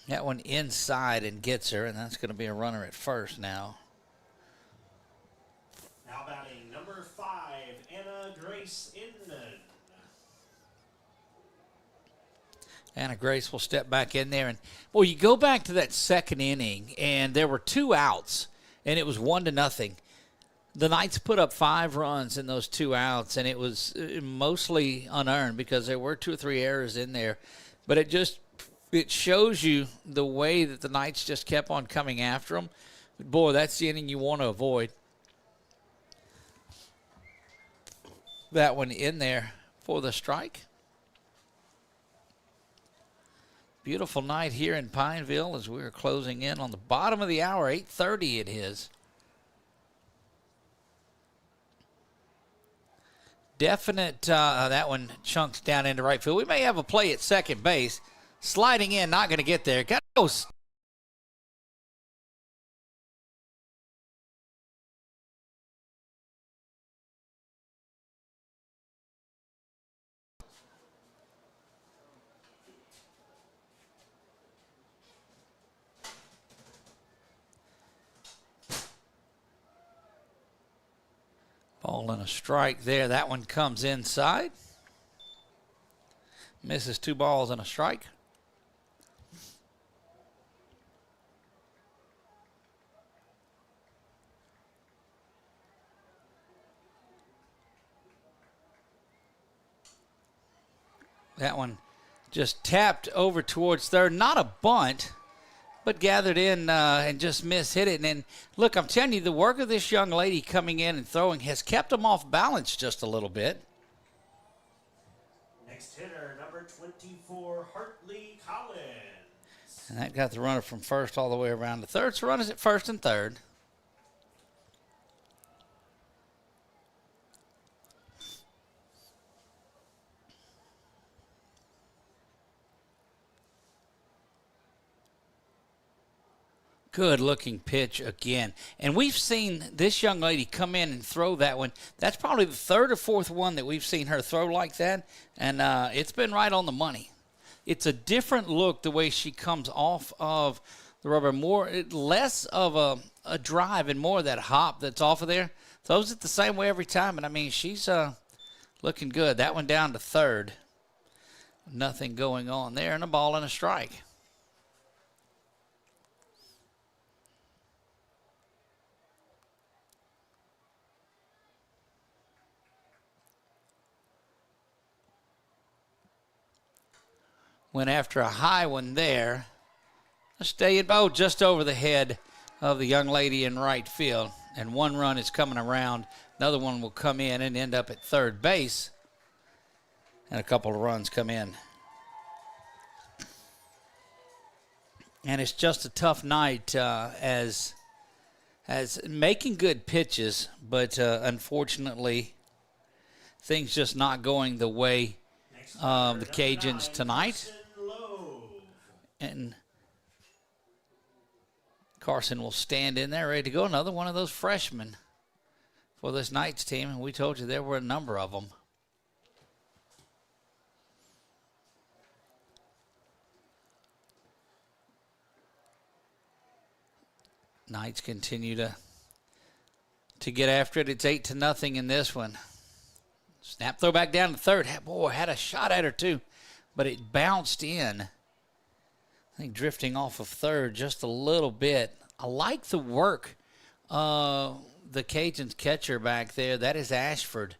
that one inside and gets her, and that's going to be a runner at first now. Now batting number 5, Anna Grace Inman. Anna Grace will step back in there. And, well, you go back to that second inning, and there were 2 outs, and it was 1-0. The Knights put up 5 runs in those 2 outs, and it was mostly unearned because there were 2 or 3 errors in there. But it shows you the way that the Knights just kept on coming after them. Boy, that's the inning you want to avoid. That one in there for the strike. Beautiful night here in Pineville as we're closing in on the bottom of the hour, 8:30 it is. Definite, that one chunks down into right field. We may have a play at second base. Sliding in, not going to get there. Got to go. Ball and a strike there. That one comes inside. Misses 2 balls and a strike. That one just tapped over towards third. Not a bunt, but gathered in and just hit it. And then, look, I'm telling you, the work of this young lady coming in and throwing has kept them off balance just a little bit. Next hitter, number 24, Hartley Collins. And that got the runner from first all the way around to third. So runners at first and third. Good looking pitch again. And we've seen this young lady come in and throw that one. That's probably the 3rd or 4th one that we've seen her throw like that. And it's been right on the money. It's a different look the way she comes off of the rubber. Less of a drive and more of that hop that's off of there. Throws it the same way every time. And, I mean, she's looking good. That one down to third. Nothing going on there. And a ball and a strike. Went after a high one there. Staying just over the head of the young lady in right field. And 1 run is coming around. Another one will come in and end up at third base. And a couple of runs come in. And it's just a tough night as making good pitches, but unfortunately things just not going the way of the Cajuns tonight. And Carson will stand in there ready to go. Another one of those freshmen for this Knights team. And we told you there were a number of them. Knights continue to get after it. It's 8-0 in this one. Snap throw back down to third. Boy, had a shot at her too, but it bounced in. I think drifting off of third just a little bit. I like the work the Cajuns catcher back there. That is Ashford.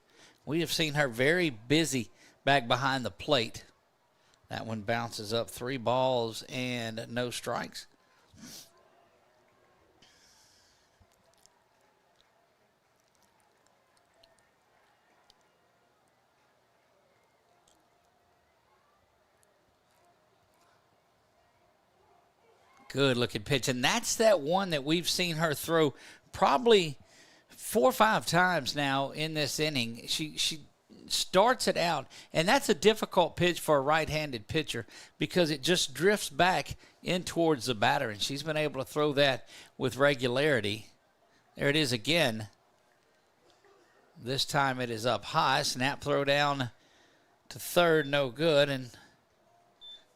We have seen her very busy back behind the plate. That one bounces up 3 balls and no strikes. Good looking pitch. And that's that one that we've seen her throw probably 4 or 5 times now in this inning. She starts it out, and that's a difficult pitch for a right-handed pitcher because it just drifts back in towards the batter, and she's been able to throw that with regularity. There it is again. This time it is up high. Snap throw down to third, no good, and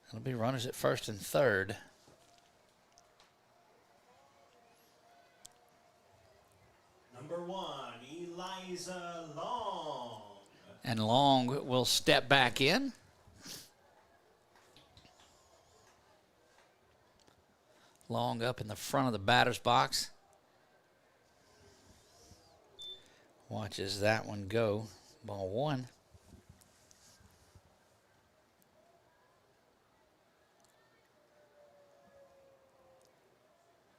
it'll be runners at first and third. Number 1, Eliza Long. And Long will step back in. Long up in the front of the batter's box. Watches that one go. Ball 1.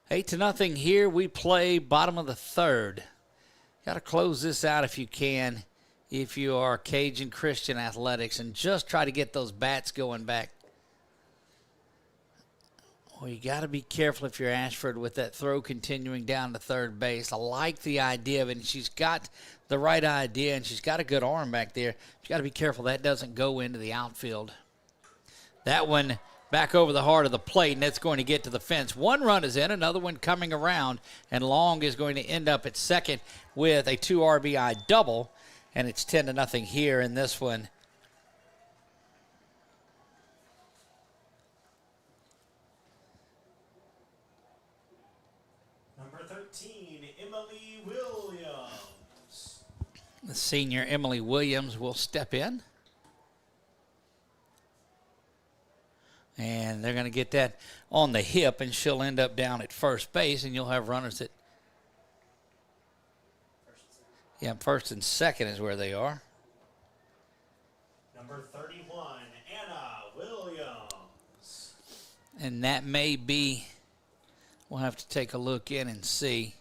Eight to nothing here. We play bottom of the third. Got to close this out if you can, if you are Cajun Christian Athletics, and just try to get those bats going back. Well, you got to be careful if you're Ashford with that throw continuing down to third base. I like the idea of it, and she's got the right idea, and she's got a good arm back there. You got to be careful that doesn't go into the outfield. That one back over the heart of the plate, and it's going to get to the fence. 1 run is in, another one coming around, and Long is going to end up at second with a 2 RBI double, and it's 10-0 here in this one. Number 13, Emily Williams. The senior Emily Williams will step in. And they're going to get that on the hip, and she'll end up down at first base, and you'll have runners at, yeah, first and second is where they are. Number 31, Anna Williams. And that may be, we'll have to take a look in and see.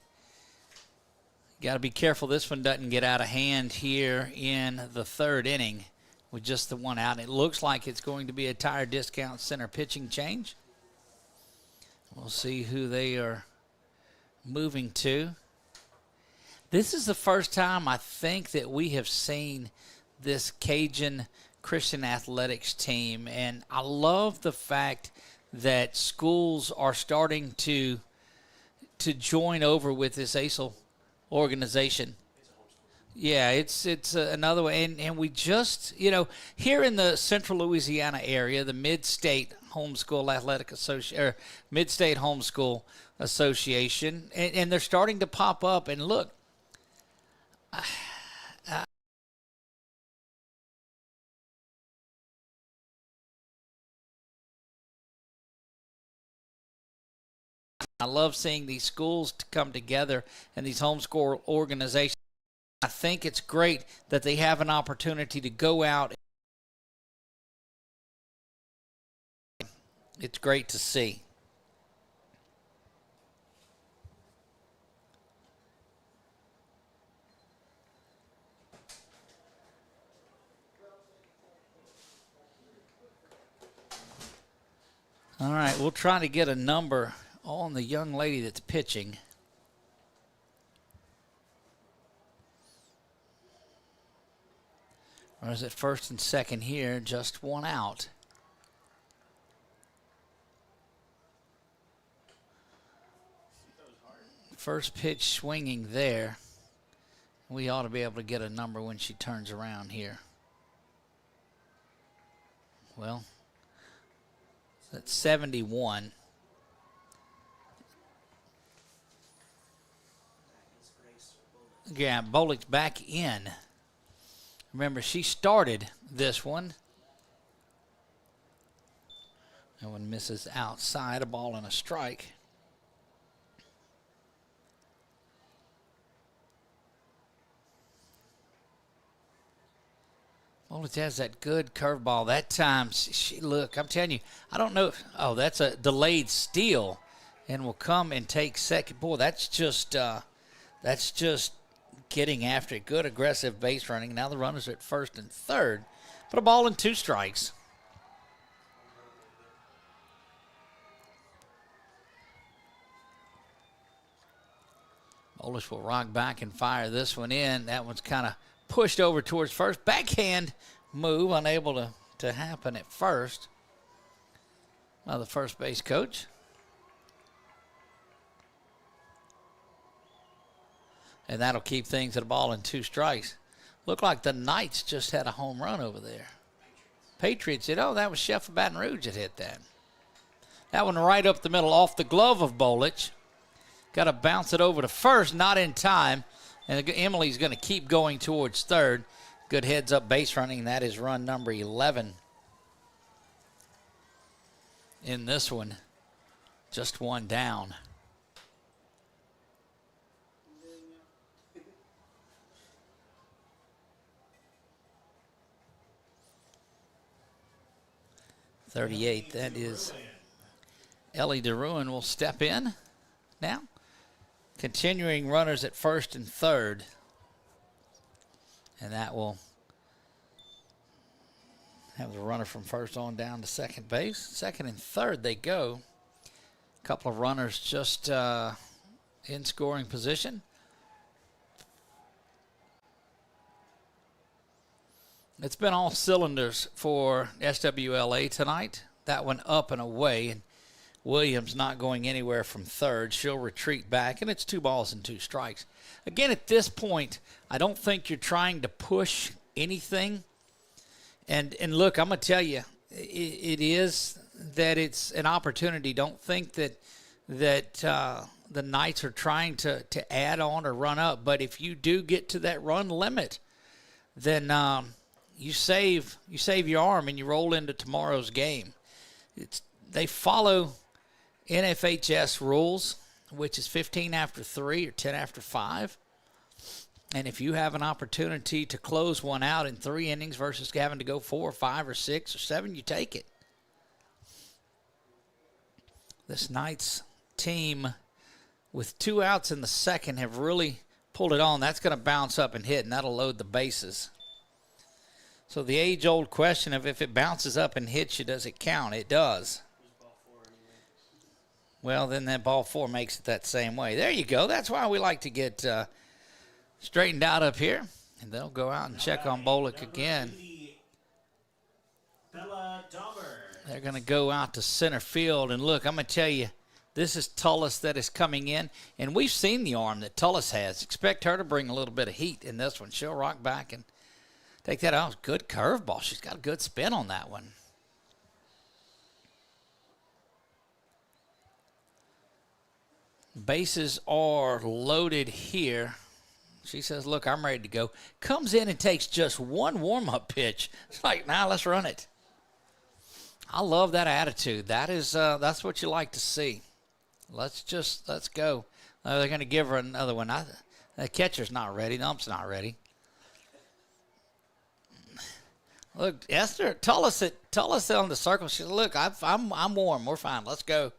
Got to be careful this one doesn't get out of hand here in the third inning with just the one out. It looks like it's going to be a Tire Discount Center pitching change. We'll see who they are moving to. This is the first time I think that we have seen this Cajun Christian Athletics team, and I love the fact that schools are starting to join over with this ACEL organization. Yeah, it's another way, and we just, here in the Central Louisiana area, the Mid-State Homeschool Athletic Association, or Mid-State Homeschool Association, and they're starting to pop up. And look, I love seeing these schools come together and these homeschool organizations. I think it's great that they have an opportunity to go out. It's great to see. All right, we'll try to get a number on the young lady that's pitching. Or is it first and second here, just one out? First pitch swinging there. We ought to be able to get a number when she turns around here. Well, that's 71. Yeah, Bolick's back in. Remember, she started this one. That one misses outside, a ball and a strike. Bolick has that good curveball. That time, look, I'm telling you, I don't know. Oh, that's a delayed steal, and will come and take second. Boy, that's just getting after it. Good aggressive base running. Now the runners are at first and third. But a ball and two strikes. Bolick will rock back and fire this one in. That one's kind of pushed over towards first. Backhand move, unable to happen at first. Now the first base coach. And that'll keep things at a ball and two strikes. Look like the Knights just had a home run over there. Patriots did. Oh, that was Chef of Baton Rouge that hit that. That one right up the middle off the glove of Bolick. Got to bounce it over to first, not in time. And Emily's going to keep going towards third. Good heads-up base running. That is run number 11 in this one. Just one down. .38, that is Ellie DeRuin will step in now. Continuing runners at first and third. And that will have the runner from first on down to second base. Second and third they go. A couple of runners just in scoring position. It's been all cylinders for SWLA tonight. That one up and away, and Williams not going anywhere from third. She'll retreat back, and it's 2 balls and 2 strikes. Again, at this point, I don't think you're trying to push anything. And look, I'm going to tell you, it is that it's an opportunity. Don't think that the Knights are trying to add on or run up. But if you do get to that run limit, then you save your arm and you roll into tomorrow's game. They follow NFHS rules, which is 15 after 3 or 10 after 5. And if you have an opportunity to close one out in 3 innings versus having to go 4 or 5 or 6 or 7, you take it. This Knights team, with 2 outs in the second, have really pulled it on. That's going to bounce up and hit, and that'll load the bases. So the age-old question of if it bounces up and hits you, does it count? It does. Well, then that ball 4 makes it that same way. There you go. That's why we like to get straightened out up here. And they'll go out and check on Bolick again. They're going to go out to center field. And look, I'm going to tell you, this is Tullis that is coming in. And we've seen the arm that Tullis has. Expect her to bring a little bit of heat in this one. She'll rock back and take that out. Good curveball. She's got a good spin on that one. Bases are loaded here. She says, look, I'm ready to go. Comes in and takes just one warm-up pitch. It's like, nah, let's run it. I love that attitude. That's what you like to see. Let's go. They're going to give her another one. The catcher's not ready. The ump's not ready. Look, Esther, Tullis on the circle. She said, look, I'm warm. We're fine. Let's go.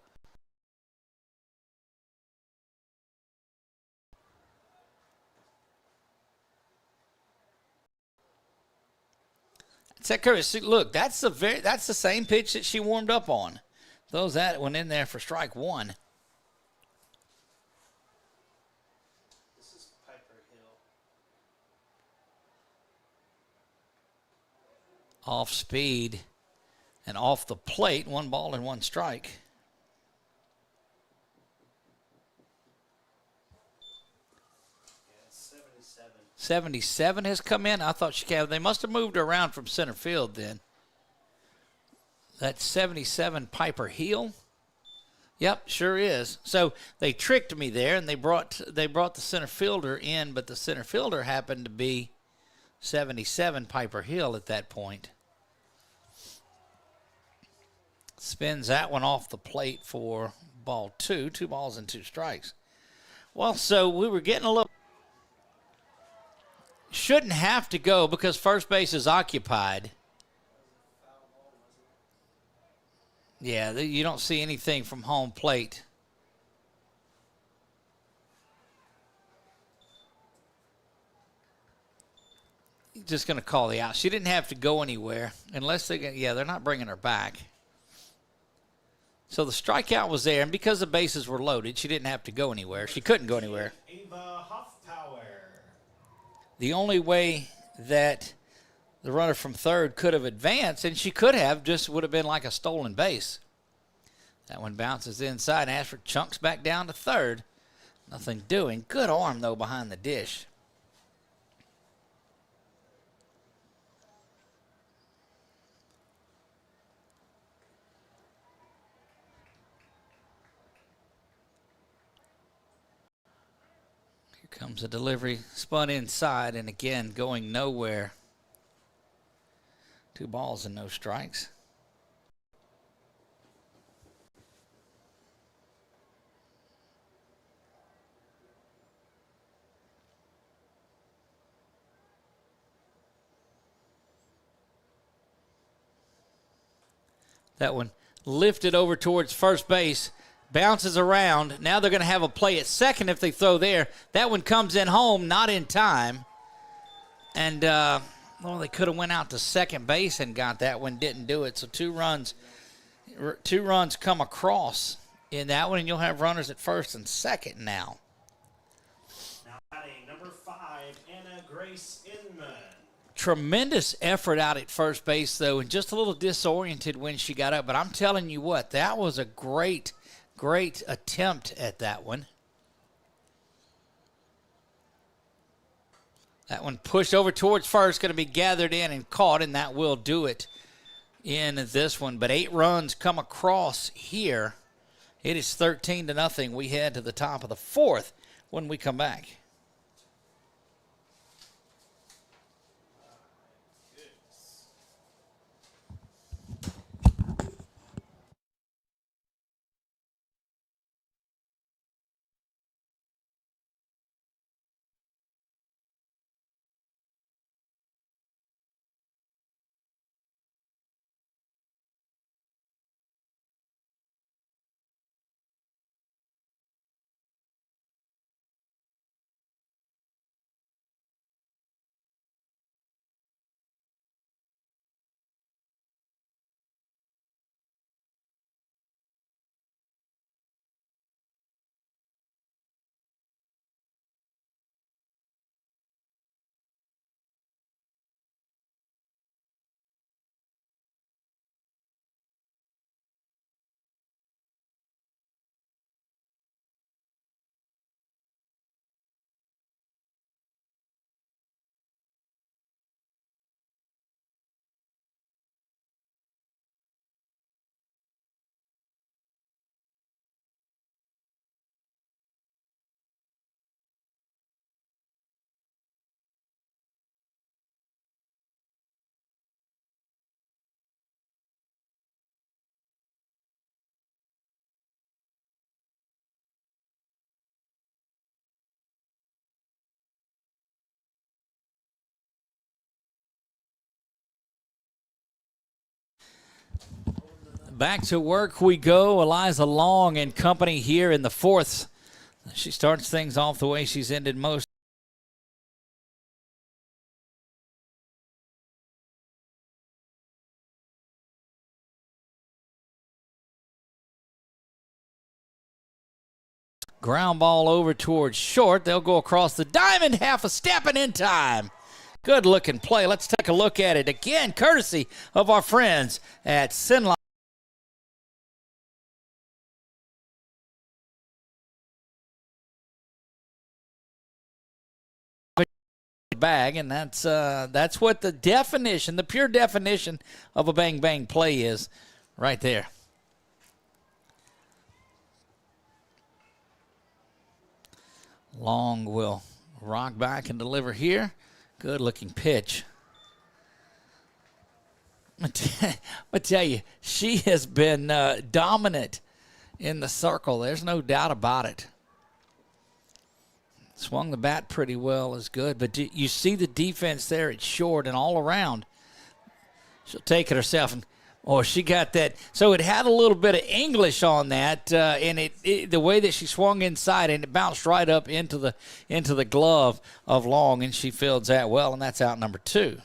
Look, that's the same pitch that she warmed up on. Throws that one in there for strike 1. This is Piper Hill. Off speed and off the plate, 1 ball and 1 strike. Yeah, 77. 77 has come in. I thought they must have moved her around from center field then. That's 77 Piper Hill. Yep, sure is. So they tricked me there, and they brought the center fielder in, but the center fielder happened to be 77 Piper Hill at that point. Spins that one off the plate for ball 2. 2 balls and 2 strikes. Well, so we were getting a little... Shouldn't have to go because first base is occupied. Yeah, you don't see anything from home plate. Just going to call the out. She didn't have to go anywhere unless they're not bringing her back. So the strikeout was there, and because the bases were loaded, she didn't have to go anywhere. She couldn't go anywhere. The only way that the runner from third could have advanced, and she could have, just would have been like a stolen base. That one bounces inside, and Ashford chunks back down to third. Nothing doing. Good arm, though, behind the dish. Here comes a delivery, spun inside, and again, going nowhere. 2 balls and no strikes. That one lifted over towards first base, bounces around. Now they're going to have a play at second if they throw there. That one comes in home, not in time. And, they could have went out to second base and got that one, didn't do it. So 2 runs come across in that one, and you'll have runners at first and second now. Now batting number 5, Anna Grace Inman. Tremendous effort out at first base, though, and just a little disoriented when she got up. But I'm telling you what, that was a great attempt at that one. That one pushed over towards first, going to be gathered in and caught, and that will do it in this one. But 8 runs come across here. It is 13-0. We head to the top of the 4th when we come back. Back to work we go. Eliza Long and company here in the fourth. She starts things off the way she's ended most. Ground ball over towards short. They'll go across the diamond, half a step and in time. Good looking play. Let's take a look at it again, courtesy of our friends at Sinline. Bag, and that's what the definition, the pure definition of a bang bang play is right there. Long will rock back and deliver here. Good looking pitch. I tell you, she has been dominant in the circle. There's no doubt about it. Swung the bat pretty well, is good. But you see the defense there at short and all around. She'll take it herself. And, she got that. So it had a little bit of English on that, and the way that she swung inside, and it bounced right up into the glove of Long, and she fields that well, and that's out number 2.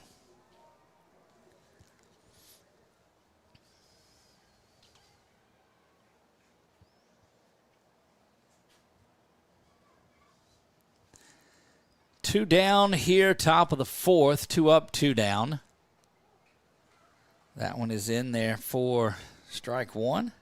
Two down here, top of the fourth. 2 up, 2 down. That one is in there for strike 1.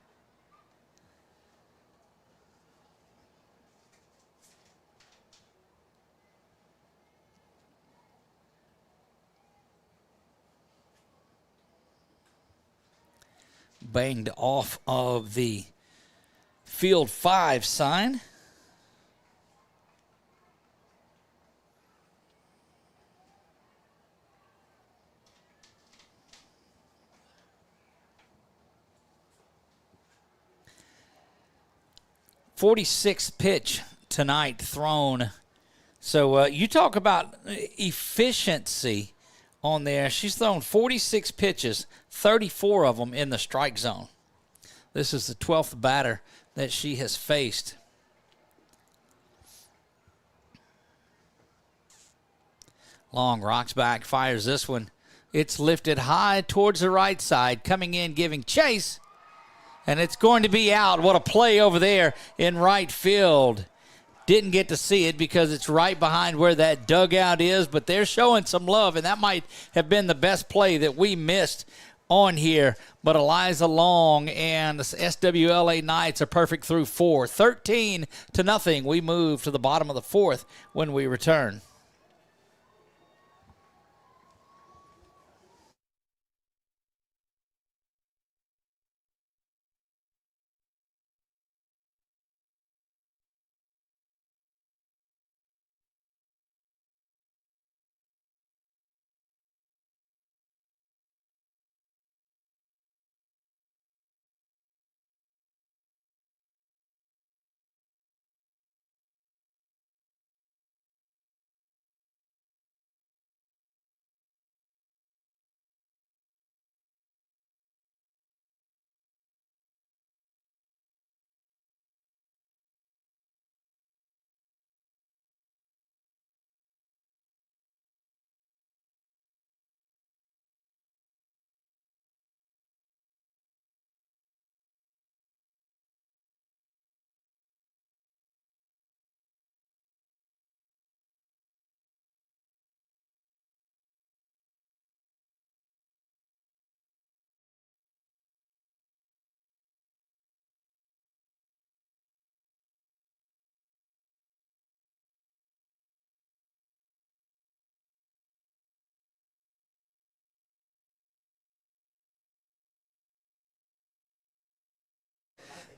Banged off of the field 5 sign. .46 pitch tonight thrown. So you talk about efficiency on there. She's thrown 46 pitches, 34 of them in the strike zone. This is the 12th batter that she has faced. Long rocks back, fires this one. It's lifted high towards the right side, coming in, giving chase. And it's going to be out. What a play over there in right field. Didn't get to see it because it's right behind where that dugout is, but they're showing some love, and that might have been the best play that we missed on here. But Eliza Long and the SWLA Knights are perfect through 4. 13-0. We move to the bottom of the 4th when we return.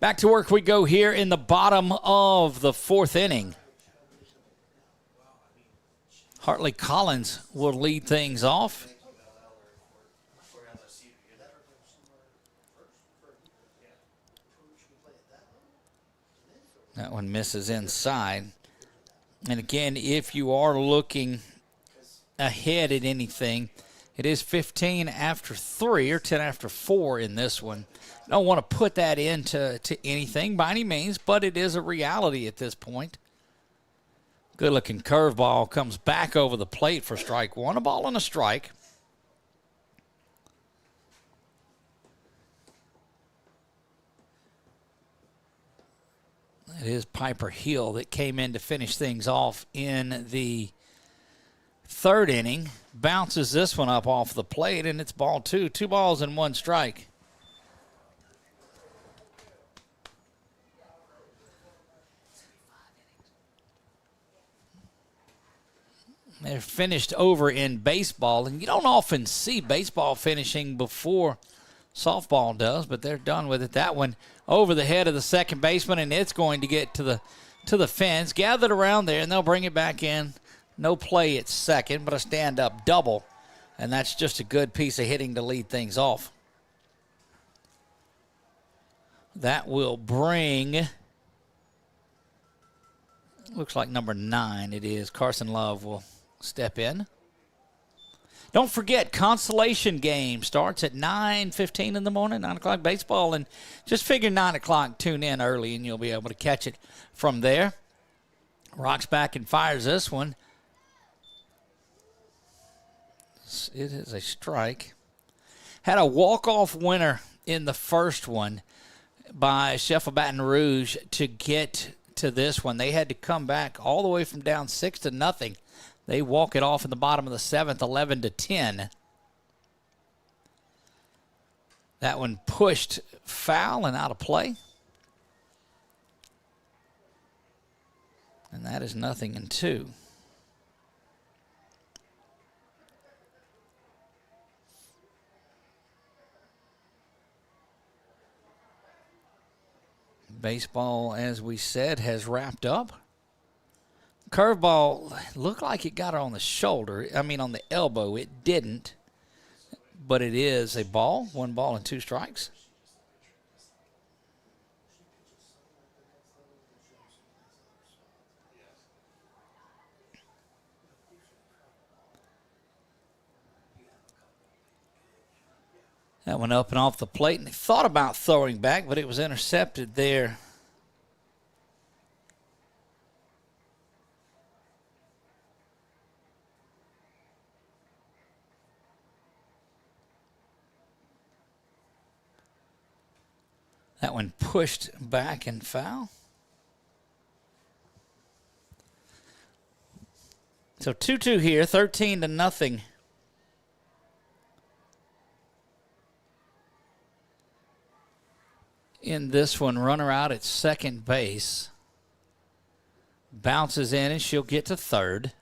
Back to work we go here in the bottom of the 4th inning. Hartley Collins will lead things off. That one misses inside. And again, if you are looking ahead at anything, It is 15 after 3 or 10 after 4 in this one. Don't want to put that into anything by any means, but it is a reality at this point. Good-looking curveball comes back over the plate for strike one. A ball and a strike. It is Piper Hill that came in to finish things off in the third inning. Bounces this one up off the plate, and it's ball two. 2 balls and 1 strike. They're finished over in baseball, and you don't often see baseball finishing before softball does, but they're done with it. That one over the head of the second baseman, and it's going to get to the fence. Gathered around there, and they'll bring it back in. No play at second, but a stand-up double, and that's just a good piece of hitting to lead things off. That will bring, looks like number 9 it is. Carson Love will step in. Don't forget, consolation game starts at 9:15 in the morning, 9 o'clock baseball, and just figure 9 o'clock, tune in early, and you'll be able to catch it from there. Rocks back and fires this one. It is a strike. Had a walk-off winner in the first one by Sheffield Baton Rouge to get to this one. They had to come back all the way from down 6-0. They walk it off in the bottom of the 7th, 11-10. That one pushed foul and out of play. And that is 0-2. Baseball, as we said, has wrapped up. Curveball looked like it got her on the shoulder. I mean, on the elbow. It didn't. But it is a ball. 1 ball and 2 strikes. That went up and off the plate, and they thought about throwing back, but it was intercepted there. That one pushed back and foul. So 2-2 here, 13-0. In this one, runner out at second base. Bounces in, and she'll get to third.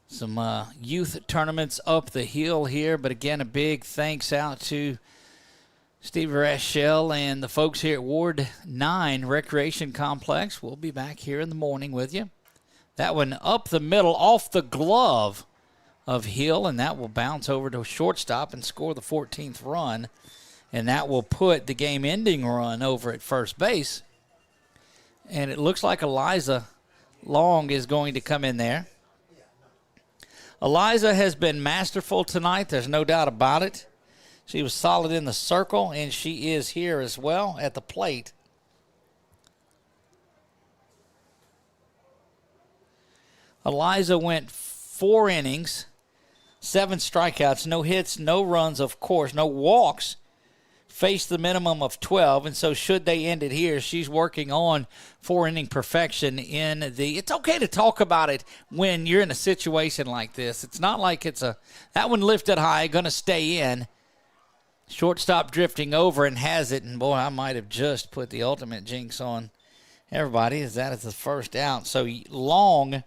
Some youth tournaments up the hill here, but again, a big thanks out to Steve Raschel and the folks here at Ward 9 Recreation Complex. We'll be back here in the morning with you. That one up the middle, off the glove of Hill, and that will bounce over to shortstop and score the 14th run. And that will put the game-ending run over at first base. And it looks like Eliza Long is going to come in there. Eliza has been masterful tonight. There's no doubt about it. She was solid in the circle, and she is here as well at the plate. Eliza went 4 innings, 7 strikeouts, no hits, no runs, of course, no walks. Faced the minimum of 12, and so should they end it here, she's working on 4-inning perfection in the. It's okay to talk about it when you're in a situation like this. It's not like it's that one lifted high, going to stay in. Shortstop drifting over and has it, and boy, I might have just put the ultimate jinx on everybody as that is the first out. So Long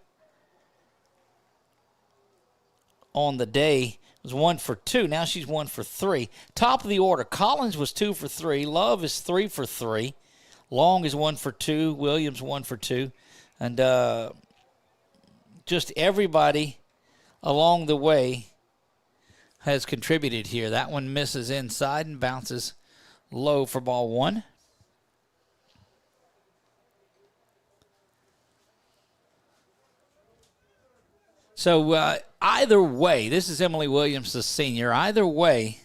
on the day was 1 for 2. Now she's 1 for 3. Top of the order. Collins was 2 for 3. Love is 3 for 3. Long is 1 for 2. Williams 1 for 2. And just everybody along the way has contributed here. That one misses inside and bounces low for ball 1. So either way, this is Emily Williams, the senior. Either way,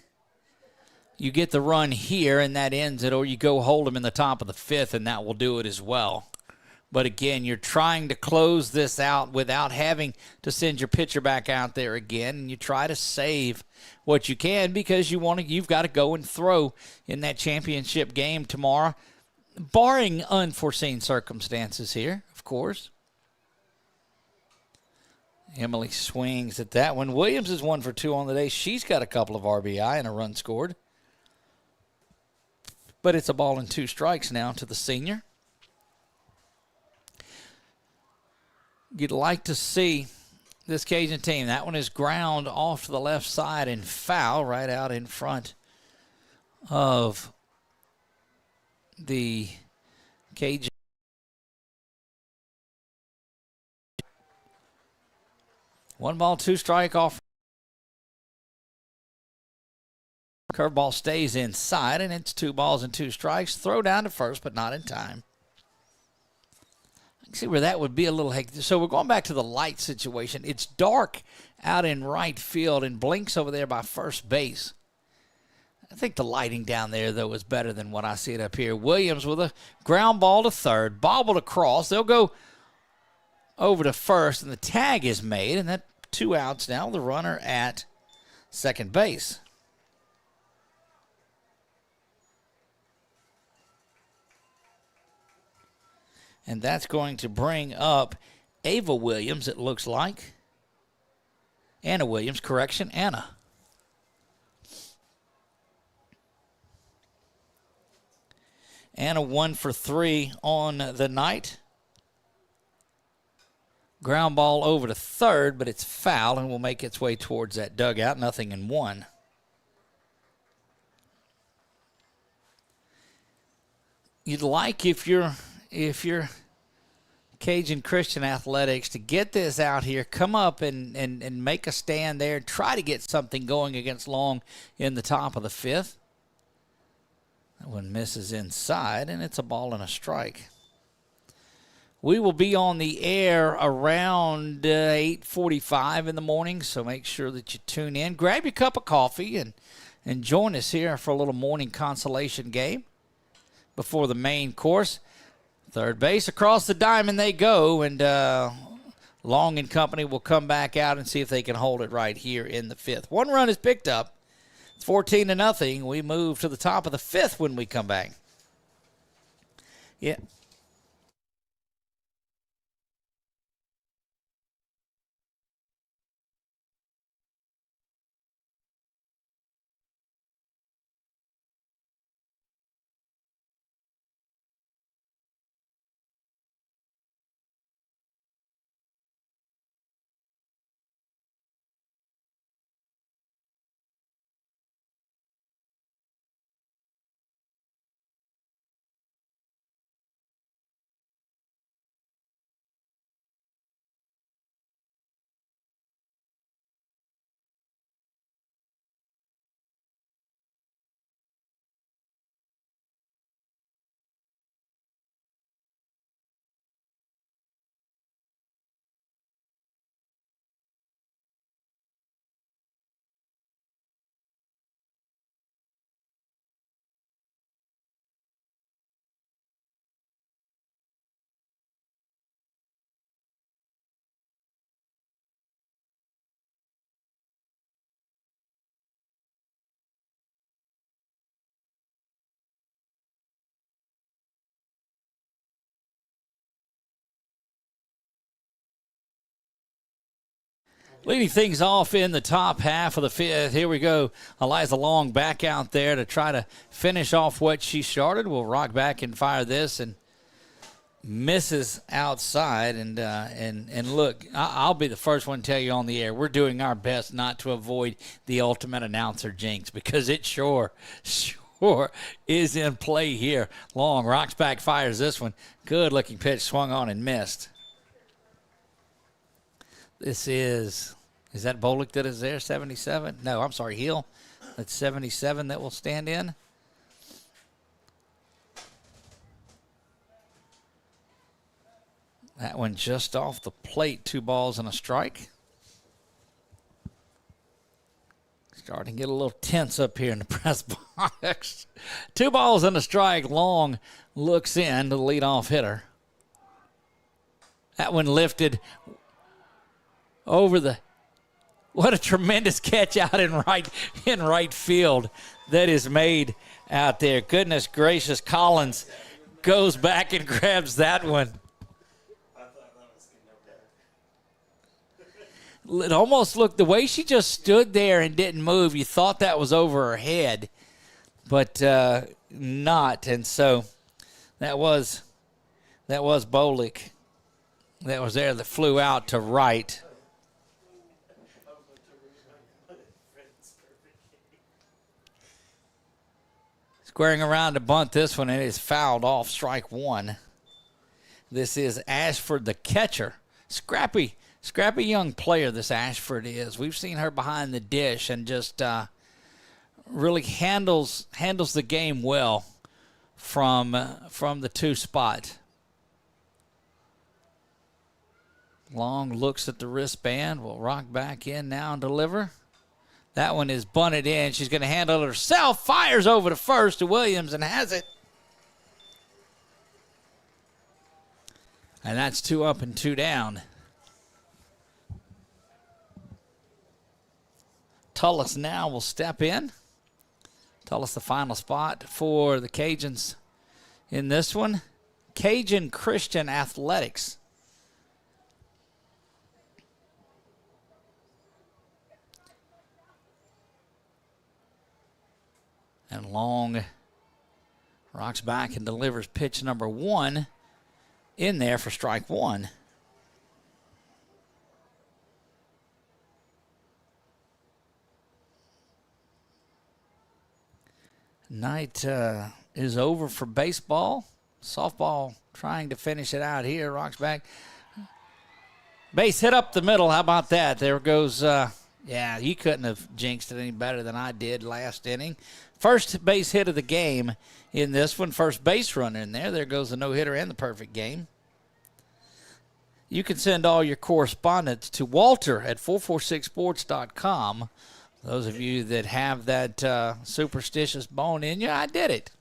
you get the run here, and that ends it, or you go hold them in the top of the fifth, and that will do it as well. But again, you're trying to close this out without having to send your pitcher back out there again, and you try to save what you can because you've got to go and throw in that championship game tomorrow, barring unforeseen circumstances here, of course. Emily swings at that one. Williams is 1 for 2 on the day. She's got a couple of RBI and a run scored. But it's a ball and 2 strikes now to the senior. You'd like to see this Cajun team. That one is ground off to the left side and foul right out in front of the Cajun. 1 ball, 2 strike off. Curveball stays inside, and it's 2 balls and 2 strikes. Throw down to first, but not in time. I can see where that would be a little hectic. So we're going back to the light situation. It's dark out in right field, and Blink's over there by first base. I think the lighting down there, though, is better than what I see it up here. Williams with a ground ball to third, bobbled across. They'll go over to first, and the tag is made, and that 2 outs now. The runner at second base. And that's going to bring up Ava Williams, it looks like. Anna Williams, correction, Anna. Anna 1 for 3 on the night. Ground ball over to third, but it's foul and will make its way towards that dugout. 0-1. You'd like, if you're Cajun Christian Athletics, to get this out here, come up and make a stand there, try to get something going against Long in the top of the fifth. That one misses inside, and it's a ball and a strike. We will be on the air around 8:45 in the morning, so make sure that you tune in. Grab your cup of coffee and join us here for a little morning consolation game before the main course. Third base, across the diamond they go, and Long and company will come back out and see if they can hold it right here in the fifth. 1 run is picked up. It's 14-0. We move to the top of the fifth when we come back. Yeah. Leading things off in the top half of the fifth. Here we go. Eliza Long back out there to try to finish off what she started. We'll rock back and fire this, and misses outside. And look, I'll be the first one to tell you on the air, we're doing our best not to avoid the ultimate announcer jinx, because it sure is in play here. Long rocks back, fires this one. Good looking pitch, swung on and missed. This is that Bolick that is there, 77? No, I'm sorry, Hill. That's 77 that will stand in. That one just off the plate, 2 balls and a strike. Starting to get a little tense up here in the press box. 2 balls and a strike. Long looks in to the leadoff hitter. That one lifted over the. What a tremendous catch out in right field that is made out there. Goodness gracious, Collins goes back and grabs that one. It almost looked, the way she just stood there and didn't move, you thought that was over her head, but not. And so that was Bolick that was there that flew out to right. Squaring around to bunt this one, and it is fouled off, strike 1. This is Ashford, the catcher. Scrappy young player this Ashford is. We've seen her behind the dish and just really handles the game well from the 2 spot. Long looks at the wristband. Will rock back in now and deliver. That one is bunted in. She's going to handle it herself. Fires over to first to Williams and has it. And that's 2 up and 2 down. Tullis now will step in. Tullis the final spot for the Cajuns in this one. Cajun Christian Athletics. And Long rocks back and delivers pitch number 1 in there for strike 1. Night is over for baseball. Softball trying to finish it out here. Rocks back. Base hit up the middle. How about that? There goes, yeah, you couldn't have jinxed it any better than I did last inning. First base hit of the game in this one. First base runner in there. There goes the no-hitter and the perfect game. You can send all your correspondence to Walter at 446sports.com. Those of you that have that superstitious bone in you, I did it.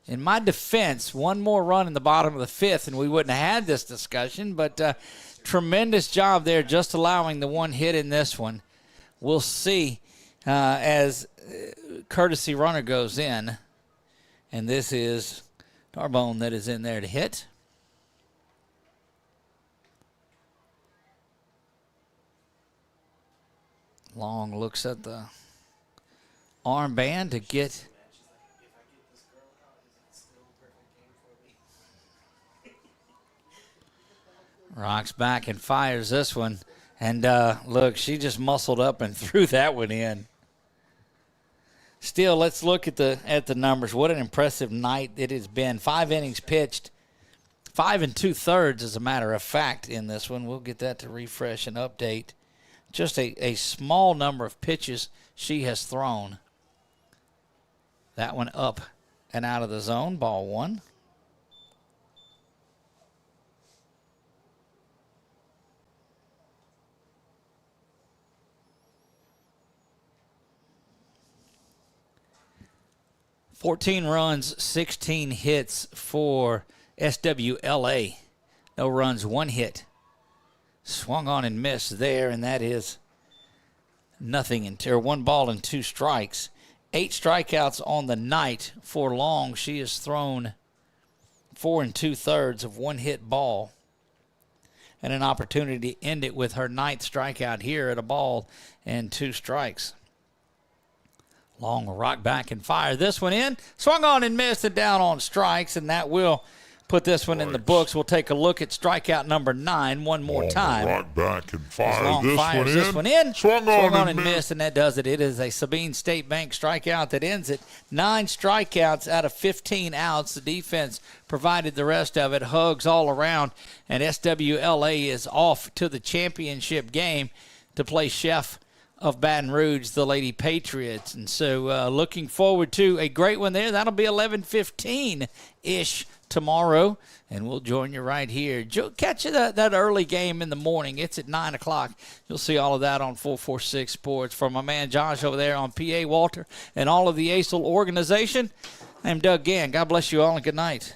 In my defense, one more run in the bottom of the 5th, and we wouldn't have had this discussion, but tremendous job there just allowing the 1 hit in this one. We'll see as courtesy runner goes in, and this is Tarbone that is in there to hit. Long looks at the armband to get. Rocks back and fires this one. And look, she just muscled up and threw that one in. Still, let's look at the numbers. What an impressive night it has been. 5 innings pitched. 5 2/3, as a matter of fact, in this one. We'll get that to refresh and update. Just a small number of pitches she has thrown. That one up and out of the zone, ball 1. $14 runs, 16 hits for SWLA. No runs, 1 hit. Swung on and missed there, and that is nothing. Or 1 ball and 2 strikes. 8 strikeouts on the night for Long. She has thrown 4 2/3 of 1 hit ball. And an opportunity to end it with her 9th strikeout here at a ball and 2 strikes. Long will rock back and fire this one in. Swung on and missed it down on strikes, and that will put this one in the books. We'll take a look at strikeout number 9 one more time. Rock back and fire Long this fires one in. This one in. Swung on and missed, and that does it. It is a Sabine State Bank strikeout that ends it. 9 strikeouts out of 15 outs. The defense provided the rest of it. Hugs all around, and SWLA is off to the championship game to play Chef of Baton Rouge, the Lady Patriots. And so looking forward to a great one there. That'll be 11:15-ish tomorrow, and we'll join you right here. Catch you that early game in the morning. It's at 9 o'clock. You'll see all of that on 446 Sports. For my man Josh over there on PA, Walter, and all of the ACEL organization, I'm Doug Gann. God bless you all, and good night.